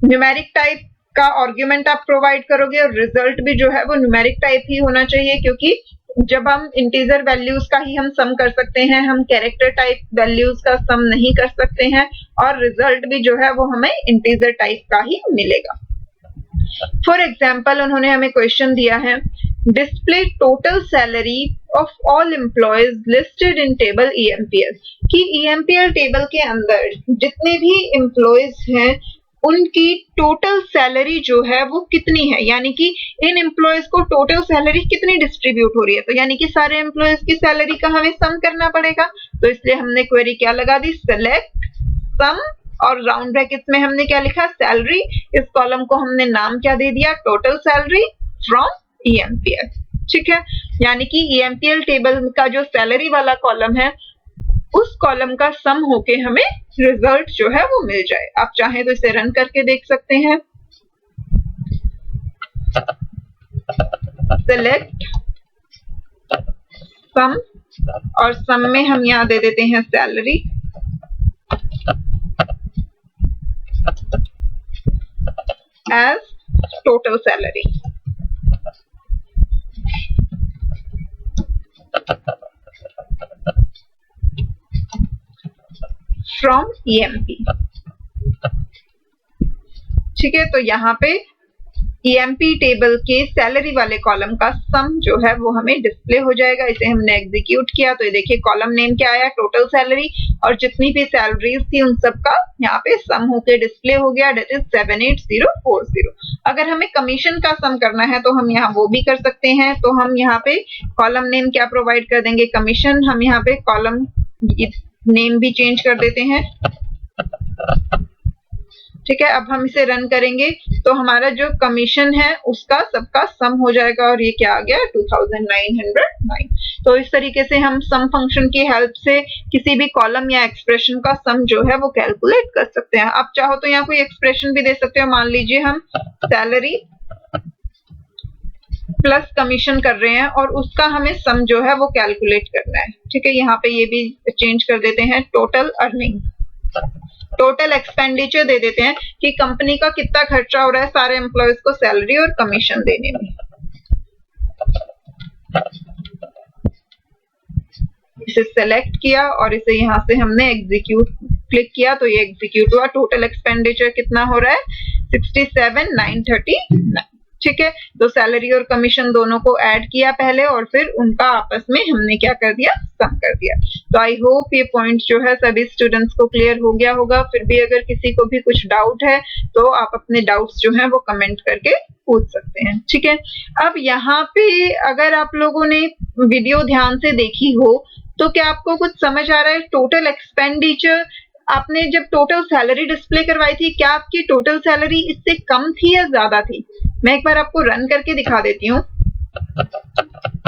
न्यूमेरिक टाइप का आर्गुमेंट आप प्रोवाइड करोगे और रिजल्ट भी जो है वो न्यूमेरिक टाइप ही होना चाहिए, क्योंकि जब हम इंटीजर वैल्यूज का ही हम सम कर सकते हैं, हम कैरेक्टर टाइप वैल्यूज का सम नहीं कर सकते हैं, और रिजल्ट भी जो है वो हमें इंटीजर टाइप का ही मिलेगा। फॉर एग्जाम्पल उन्होंने हमें क्वेश्चन दिया है, display total salary of all employees listed in table EMPL, कि ईएमपीएल टेबल के अंदर जितने भी एम्प्लॉयज हैं उनकी टोटल सैलरी जो है वो कितनी है, यानी कि इन एम्प्लॉयज को टोटल सैलरी कितनी डिस्ट्रीब्यूट हो रही है। तो यानी कि सारे एम्प्लॉयज की सैलरी का हमें सम करना पड़ेगा, तो इसलिए हमने क्वेरी क्या लगा दी, सेलेक्ट सम, और राउंड ब्रैकेट्स में हमने क्या लिखा, सैलरी। इस कॉलम को हमने नाम क्या दे दिया, टोटल सैलरी फ्रॉम ईएमपीएल, ठीक है। यानी कि ईएमपीएल टेबल का जो सैलरी वाला कॉलम है उस कॉलम का सम होके हमें रिजल्ट जो है वो मिल जाए। आप चाहें तो इसे रन करके देख सकते हैं। सेलेक्ट सम, और सम में हम यहाँ दे देते हैं salary, as total salary. From EMP, ठीक है। तो यहाँ पे ईएमपी टेबल के सैलरी वाले कॉलम का सम जो है वो हमें डिस्प्ले हो जाएगा। इसे हमने एग्जीक्यूट किया तो ये देखिए कॉलम नेम क्या आया, टोटल सैलरी, और जितनी भी सैलरीज थी उन सब का यहाँ पे सम होके डिस्प्ले हो गया, डेट इज 78040। अगर हमें कमीशन का सम करना है तो हम यहाँ वो भी कर सकते हैं। तो हम यहाँ पे कॉलम नेम क्या प्रोवाइड कर देंगे, कमीशन। हम यहाँ पे कॉलम नेम भी चेंज कर देते हैं, ठीक है। अब हम इसे रन करेंगे तो हमारा जो कमीशन है उसका सबका सम हो जाएगा, और ये क्या आ गया, 2909। तो इस तरीके से हम सम फंक्शन की हेल्प से किसी भी कॉलम या एक्सप्रेशन का सम जो है वो कैलकुलेट कर सकते हैं। आप चाहो तो यहाँ कोई एक्सप्रेशन भी दे सकते हो। मान लीजिए हम सैलरी प्लस कमीशन कर रहे हैं और उसका हमें सम जो है वो कैलकुलेट करना है, ठीक है। यहाँ पे ये भी चेंज कर देते हैं, टोटल अर्निंग, टोटल एक्सपेंडिचर दे देते हैं कि कंपनी का कितना खर्चा हो रहा है सारे एम्प्लॉयज को सैलरी और कमीशन देने में। इसे सेलेक्ट किया और इसे यहाँ से हमने एग्जीक्यूट क्लिक किया तो ये एग्जीक्यूट हुआ। टोटल एक्सपेंडिचर कितना हो रहा है 67,939। ठीक है, तो सैलरी और कमीशन दोनों को ऐड किया पहले और फिर उनका आपस में हमने क्या कर दिया, सम कर दिया। तो आई होप ये पॉइंट जो है सभी स्टूडेंट्स को क्लियर हो गया होगा। फिर भी अगर किसी को भी कुछ डाउट है तो आप अपने डाउट्स जो हैं वो कमेंट करके पूछ सकते हैं। ठीक है, अब यहाँ पे अगर आप लोगों ने वीडियो ध्यान से देखी हो तो क्या आपको कुछ समझ आ रहा है? टोटल एक्सपेंडिचर आपने जब टोटल सैलरी डिस्प्ले करवाई थी, क्या आपकी टोटल सैलरी इससे कम थी या ज्यादा थी? मैं एक बार आपको रन करके दिखा देती हूँ।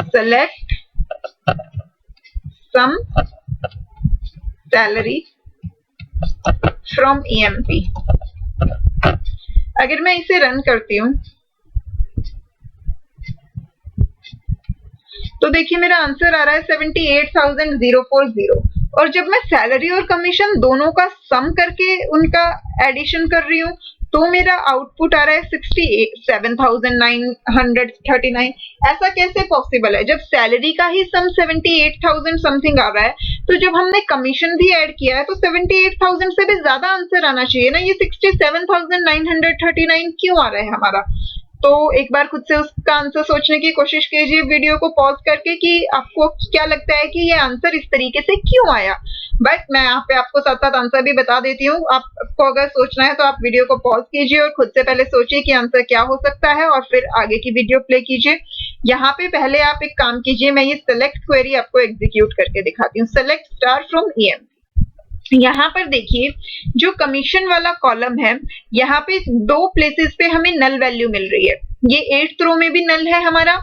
Select sum salary from EMP. अगर मैं इसे रन करती हूँ तो देखिए मेरा आंसर आ रहा है 78,040 और जब मैं सैलरी और कमीशन दोनों का सम करके उनका एडिशन कर रही हूँ तो मेरा आउटपुट आ रहा है 67,939। ऐसा कैसे पॉसिबल है? जब सैलरी का ही सम 78,000 समथिंग आ रहा है तो जब हमने कमीशन भी ऐड किया है तो 78,000 से भी ज्यादा आंसर आना चाहिए ना। ये 67,939 क्यों आ रहा है हमारा? तो एक बार खुद से उसका आंसर सोचने की कोशिश कीजिए वीडियो को पॉज करके कि आपको क्या लगता है कि ये आंसर इस तरीके से क्यों आया। बट मैं यहाँ पे आपको साथ साथ आंसर भी बता देती हूँ। आपको अगर सोचना है तो आप वीडियो को पॉज कीजिए और खुद से पहले सोचिए कि आंसर क्या हो सकता है और फिर आगे की वीडियो प्ले कीजिए। यहाँ पे पहले आप एक काम कीजिए, मैं ये सेलेक्ट क्वेरी आपको एग्जीक्यूट करके दिखाती हूँ। Select star from EM. यहाँ पर देखिए जो कमीशन वाला कॉलम है यहाँ पे दो प्लेसेस पे हमें नल वैल्यू मिल रही है। ये 8th रो में भी नल है हमारा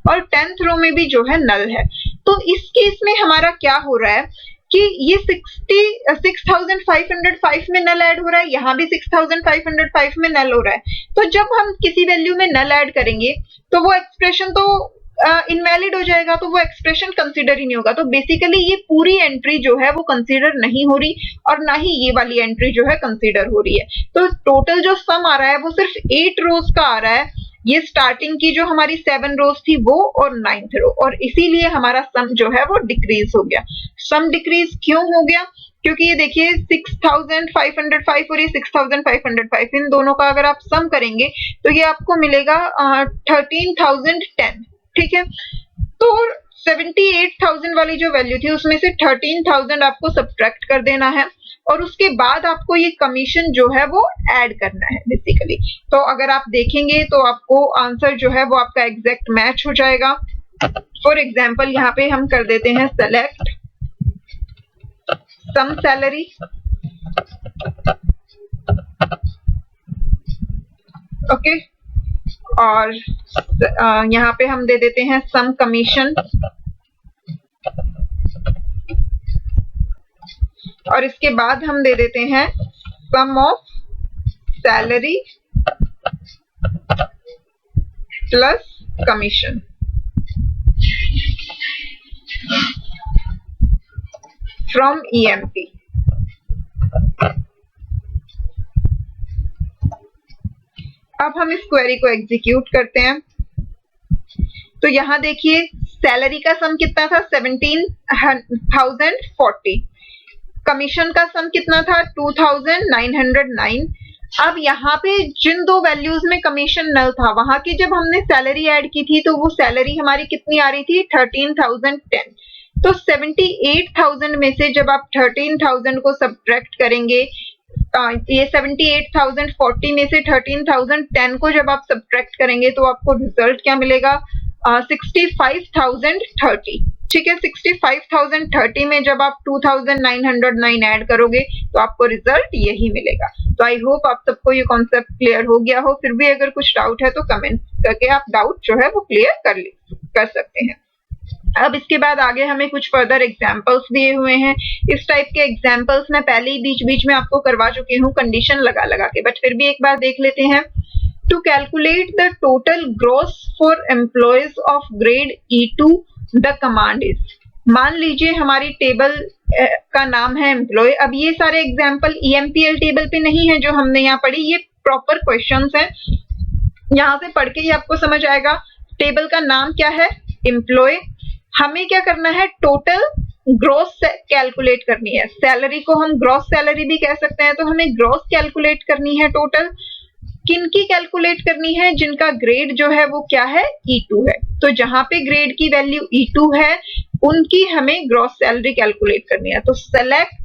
और 10th रो में भी जो है नल है। तो इस केस में हमारा क्या हो रहा है कि ये 6,505 में नल ऐड हो रहा है, यहाँ भी 6,505 में नल हो रहा है। तो जब हम किसी वैल्यू में नल ऐड करेंगे तो वो एक्सप्रेशन तो इनवैलिड हो जाएगा, तो वो एक्सप्रेशन कंसीडर ही नहीं होगा। तो बेसिकली ये पूरी एंट्री जो है वो कंसीडर नहीं हो रही और ना ही ये वाली एंट्री जो है कंसीडर हो रही है। तो टोटल जो सम आ रहा है वो सिर्फ 8 रोज का आ रहा है। ये स्टार्टिंग की जो हमारी 7 रोज थी वो और 9th रो, और इसीलिए हमारा सम जो है वो डिक्रीज हो गया। सम डिक्रीज क्यों हो गया? क्योंकि ये देखिए 6,505 और ये 6,505 इन दोनों का अगर आप सम करेंगे तो ये आपको मिलेगा 13,010। ठीक है, तो 78,000 वाली जो वैल्यू थी उसमें से 13,000 आपको सब्ट्रैक्ट कर देना है और उसके बाद आपको ये कमीशन जो है वो ऐड करना है बेसिकली। तो अगर आप देखेंगे तो आपको आंसर जो है वो आपका एग्जैक्ट मैच हो जाएगा। फॉर एग्जाम्पल यहाँ पे हम कर देते हैं सेलेक्ट सम सैलरी ओके और यहाँ पे हम दे देते हैं सम कमीशन और इसके बाद हम दे देते हैं sum of salary plus commission. From EMP. अब हम इस क्वेरी को एग्जीक्यूट करते हैं तो यहाँ देखिए सैलरी का सम कितना था 17,040, कमीशन का सम कितना था 2,909। अब यहाँ पे जिन दो वैल्यूज में कमीशन नल था वहां की जब हमने सैलरी ऐड की थी तो वो सैलरी हमारी कितनी आ रही थी 13,010। तो 78,000 में से जब आप 13,000 को सब्ट्रैक्ट करेंगे, ये 78,040 में से 13,010 को जब आप सब्ट्रैक्ट करेंगे तो आपको रिजल्ट क्या मिलेगा 65,030। ठीक है, 65,030 में जब आप 2,909 ऐड करोगे तो आपको रिजल्ट यही मिलेगा। तो आई होप आप सबको ये कॉन्सेप्ट क्लियर हो गया हो। फिर भी अगर कुछ डाउट है तो कमेंट करके आप डाउट जो है वो क्लियर कर सकते हैं। अब इसके बाद आगे हमें कुछ फर्दर एग्जाम्पल्स दिए हुए हैं। इस टाइप के एग्जाम्पल्स मैं पहले ही बीच बीच में आपको करवा चुकी हूँ कंडीशन लगा लगा के, बट फिर भी एक बार देख लेते हैं। To calculate the total gross for employees of grade E2 the command is. मान लीजिए हमारी टेबल का नाम है एम्प्लॉय। अब ये सारे एग्जाम्पल EMPL टेबल पे नहीं है जो हमने यहाँ पढ़ी, ये प्रॉपर क्वेश्चंस हैं। यहाँ से पढ़ के ही आपको समझ आएगा। टेबल का नाम क्या है? एम्प्लॉय। हमें क्या करना है? टोटल ग्रॉस कैलकुलेट करनी है। सैलरी को हम ग्रॉस सैलरी भी कह सकते हैं, तो हमें ग्रॉस कैलकुलेट करनी है टोटल। किनकी कैलकुलेट करनी है? जिनका ग्रेड जो है वो क्या है? E2 है। तो जहां पे ग्रेड की वैल्यू E2 है उनकी हमें ग्रॉस सैलरी कैलकुलेट करनी है। तो सेलेक्ट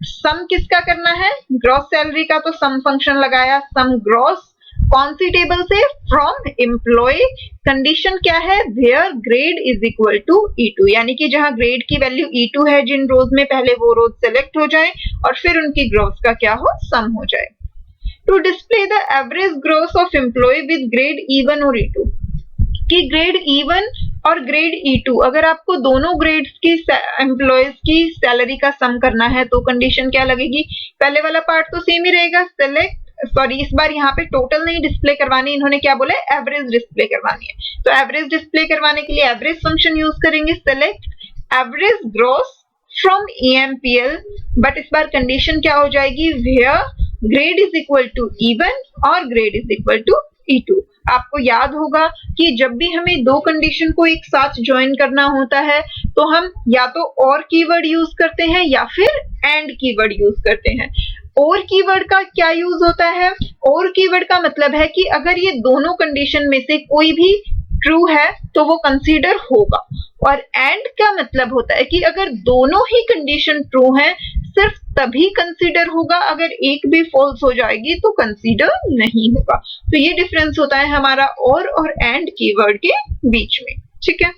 सम किसका करना है? ग्रॉस सैलरी का। तो सम फंक्शन लगाया, सम ग्रॉस कौन सी टेबल से? From employee. कंडीशन क्या है? Where grade is equal to E2, यानी कि जहां ग्रेड की वैल्यू E2 है जिन रोज में, पहले वो रोज सेलेक्ट हो जाए और फिर उनकी ग्रॉस का क्या हो? सम हो जाए। To display the average gross of employee with grade E1 और E2, कि ग्रेड E1 और ग्रेड E2 अगर आपको दोनों ग्रेड्स की एम्प्लॉयज की सैलरी का सम करना है तो कंडीशन क्या लगेगी? पहले वाला पार्ट तो सेम ही रहेगा, इस बार यहाँ पे टोटल नहीं डिस्प्ले करवानी, इन्होंने क्या बोला? एवरेज डिस्प्ले करवानी है। तो एवरेज डिस्प्ले करवाने के लिए एवरेज फंक्शन यूज करेंगे, select average gross from EMPL, but इस बार कंडीशन क्या हो जाएगी? Where grade is equal to E1 और grade is equal to E2। आपको याद होगा कि जब भी हमें दो कंडीशन को एक साथ ज्वाइन करना होता है तो हम या तो और कीवर्ड यूज करते हैं या फिर एंड कीवर्ड यूज करते हैं। और कीवर्ड का क्या यूज होता है? और कीवर्ड का मतलब है कि अगर ये दोनों कंडीशन में से कोई भी ट्रू है तो वो कंसीडर होगा, और एंड का मतलब होता है कि अगर दोनों ही कंडीशन ट्रू हैं सिर्फ तभी कंसीडर होगा, अगर एक भी फॉल्स हो जाएगी तो कंसीडर नहीं होगा। तो ये डिफरेंस होता है हमारा और एंड कीवर्ड के बीच में, ठीक है।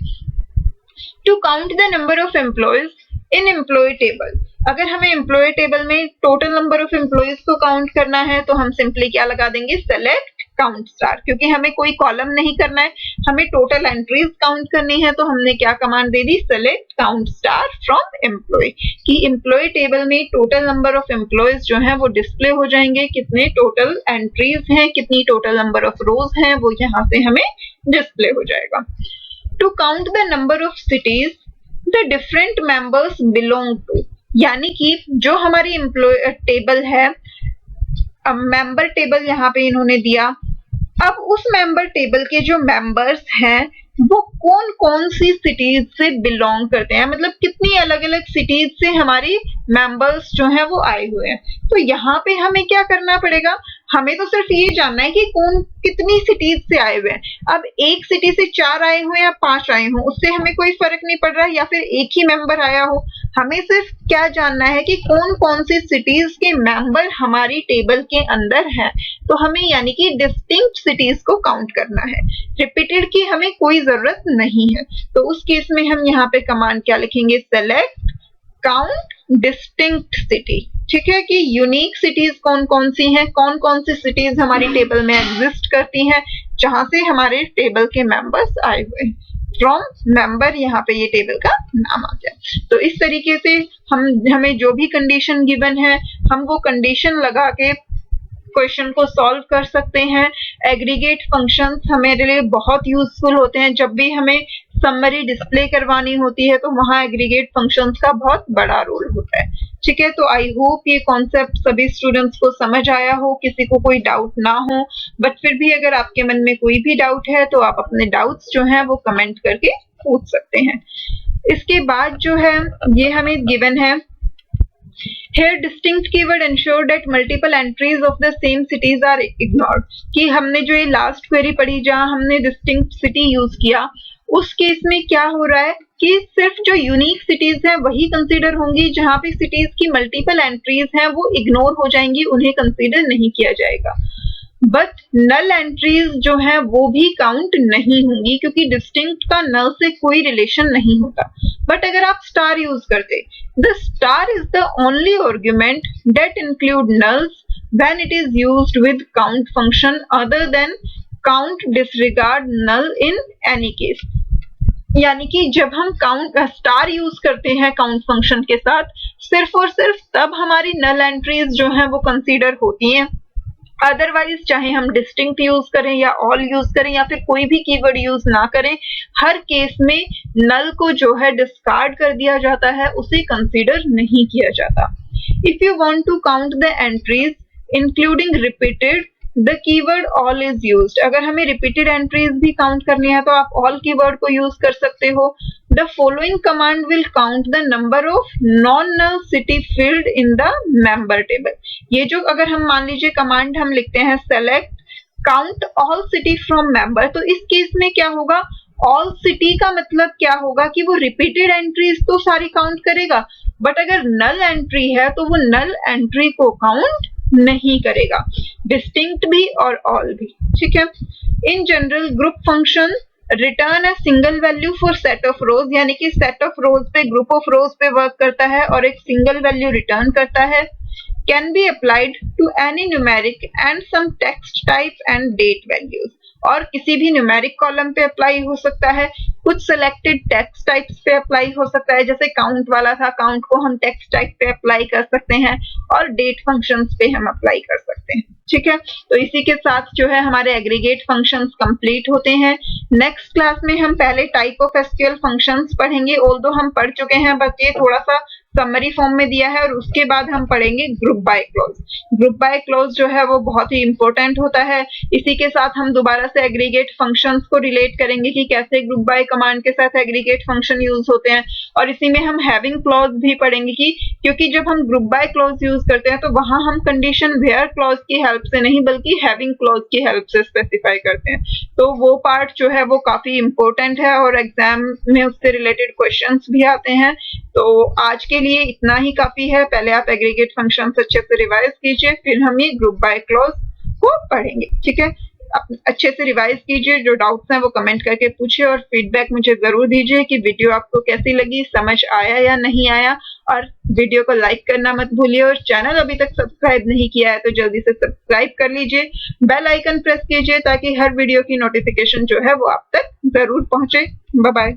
To count the number of employees in employee table, अगर हमें एम्प्लॉय टेबल में टोटल नंबर ऑफ एम्प्लॉयज को काउंट करना है तो हम सिंपली क्या लगा देंगे? सेलेक्ट काउंट स्टार, क्योंकि हमें कोई कॉलम नहीं करना है, हमें टोटल एंट्रीज काउंट करनी है। तो हमने क्या command they the? Select count star from employ, कि एम्प्लॉय टेबल में टोटल नंबर ऑफ एम्प्लॉयज जो हैं वो डिस्प्ले हो जाएंगे, कितने टोटल एंट्रीज हैं, कितनी टोटल नंबर ऑफ रोज हैं, वो यहाँ से हमें डिस्प्ले हो जाएगा। To count the number of cities the different members belong to, यानी कि जो हमारी एम्प्लॉय टेबल है, मेंबर टेबल यहाँ पे इन्होंने दिया, अब उस मेंबर टेबल के जो मेंबर्स हैं वो कौन कौन सी सिटीज से बिलोंग करते हैं, मतलब कितनी अलग अलग सिटीज से हमारी मेंबर्स जो हैं वो आए हुए हैं। तो यहाँ पे हमें क्या करना पड़ेगा? हमें तो सिर्फ ये जानना है कि कौन कितनी सिटीज से आए हुए हैं। अब एक सिटी से 4 आए हुए या 5 आए हों उससे हमें कोई फर्क नहीं पड़ रहा, या फिर एक ही मेंबर आया हो, हमें सिर्फ क्या जानना है कि कौन कौन सी सिटीज के मेंबर हमारी टेबल के अंदर हैं। तो हमें यानी कि डिस्टिंक्ट सिटीज को काउंट करना है, रिपीटेड की हमें कोई जरूरत नहीं है। तो उस केस में हम यहाँ पे कमांड क्या लिखेंगे? सेलेक्ट काउंट डिस्टिंक्ट सिटी, ठीक है, कि यूनिक सिटीज कौन कौन सी हैं, कौन कौन सी सिटीज हमारी टेबल में एग्जिस्ट करती हैं जहां से हमारे टेबल के मेंबर्स आए हुए हैं। फ्रॉम मेंबर यहाँ पे ये टेबल का नाम आ गया। तो इस तरीके से हमें जो भी कंडीशन गिवन है हम वो कंडीशन लगा के क्वेश्चन को सॉल्व कर सकते हैं। एग्रीगेट फंक्शंस हमारे लिए बहुत यूजफुल होते हैं, जब भी हमें समरी डिस्प्ले करवानी होती है तो वहां एग्रीगेट फंक्शंस का बहुत बड़ा रोल होता है, ठीक है। तो आई होप ये कॉन्सेप्ट सभी स्टूडेंट्स को समझ आया हो, किसी को कोई डाउट ना हो, बट फिर भी अगर आपके मन में कोई भी डाउट है तो आप अपने डाउट्स जो हैं वो कमेंट करके पूछ सकते हैं। इसके बाद जो है ये हमें गिवन है, Here distinct keyword ensure that multiple entries of the same cities are ignored, कि हमने जो ये लास्ट क्वेरी पढ़ी जहां हमने distinct city यूज किया, उस केस में क्या हो रहा है कि सिर्फ जो यूनिक सिटीज हैं वही कंसीडर होंगी, जहां पे सिटीज की मल्टीपल एंट्रीज हैं वो इग्नोर हो जाएंगी, उन्हें कंसीडर नहीं किया जाएगा। बट नल एंट्रीज जो हैं वो भी काउंट नहीं होंगी, क्योंकि डिस्टिंक्ट का नल से कोई रिलेशन नहीं होता। बट अगर आप स्टार यूज करते, the star is the only argument that include nulls when it is used with count function other than count disregard null in any case, यानी कि जब हम काउंट स्टार यूज करते हैं काउंट फंक्शन के साथ, सिर्फ और सिर्फ तब हमारी नल एंट्रीज जो हैं वो कंसीडर होती हैं। अदरवाइज चाहे हम डिस्टिंक्ट यूज करें या ऑल यूज करें या फिर कोई भी कीवर्ड यूज ना करें, हर केस में नल को जो है डिस्कार्ड कर दिया जाता है, उसे कंसीडर नहीं किया जाता। If you want to count the entries including repeated, the keyword all is used. अगर हमें रिपीटेड एंट्रीज भी काउंट करनी है तो आप ऑल कीवर्ड को यूज कर सकते हो। The following command will count the number of non null city field in the member table. ये जो अगर हम मान लीजिए कमांड हम लिखते हैं select count all city from member, तो इस केस में क्या होगा, ऑल सिटी का मतलब क्या होगा कि वो रिपीटेड एंट्रीज तो सारी काउंट करेगा, बट अगर नल एंट्री है तो वो नल एंट्री को काउंट नहीं करेगा, डिस्टिंक्ट भी और ऑल भी। ठीक है। In general group function return a single value for set of रोज, यानी कि सेट ऑफ रोज पे ग्रुप ऑफ रोज पे वर्क करता है और एक सिंगल वैल्यू रिटर्न करता है। Can be applied to any numeric and some text type and date values, और किसी भी न्यूमेरिक कॉलम पे अप्लाई हो सकता है, कुछ सिलेक्टेड टेक्स्ट टाइप्स पे अप्लाई हो सकता है, जैसे काउंट वाला था, काउंट को हम टेक्स्ट टाइप पे अप्लाई कर सकते हैं और डेट फंक्शंस पे हम अप्लाई कर सकते हैं। ठीक है। तो इसी के साथ जो है हमारे एग्रीगेट फंक्शंस कंप्लीट होते हैं। नेक्स्ट क्लास में हम पहले टाइप ऑफ एसक्यूएल फंक्शंस पढ़ेंगे, ऑल्दो हम पढ़ चुके हैं, बस ये थोड़ा सा समरी फॉर्म में दिया है, और उसके बाद हम पढ़ेंगे group by clause. Group by clause जो है वो बहुत ही इंपॉर्टेंट होता है। इसी के साथ हम दोबारा से एग्रीगेट फंक्शंस को रिलेट करेंगे कि कैसे ग्रुप बाय कमांड के साथ एग्रीगेट फंक्शन यूज होते हैं, और इसी में हम हैविंग क्लॉज भी पढ़ेंगे कि क्योंकि जब हम ग्रुप बाय क्लॉज यूज करते हैं तो वहां हम कंडीशन वेयर क्लॉज की हेल्प से नहीं बल्कि हैविंग क्लॉज की हेल्प से स्पेसिफाई करते हैं। तो वो पार्ट जो है वो काफी इंपॉर्टेंट है और एग्जाम में उससे रिलेटेड क्वेश्चंस भी आते हैं। तो आज के लिए इतना ही काफी है। पहले आप एग्रीगेट फंक्शंस अच्छे से रिवाइज कीजिए, फिर हम ये ग्रुप बाय क्लॉज को पढ़ेंगे। ठीक है। अच्छे से रिवाइज कीजिए, जो डाउट्स हैं वो कमेंट करके पूछिए और फीडबैक मुझे जरूर दीजिए कि वीडियो आपको कैसी लगी, समझ आया या नहीं आया, और वीडियो को लाइक करना मत भूलिए, और चैनल अभी तक सब्सक्राइब नहीं किया है तो जल्दी से सब्सक्राइब कर लीजिए, बेल आइकन प्रेस कीजिए ताकि हर वीडियो की नोटिफिकेशन जो है वो आप तक जरूर पहुंचे। Bye bye.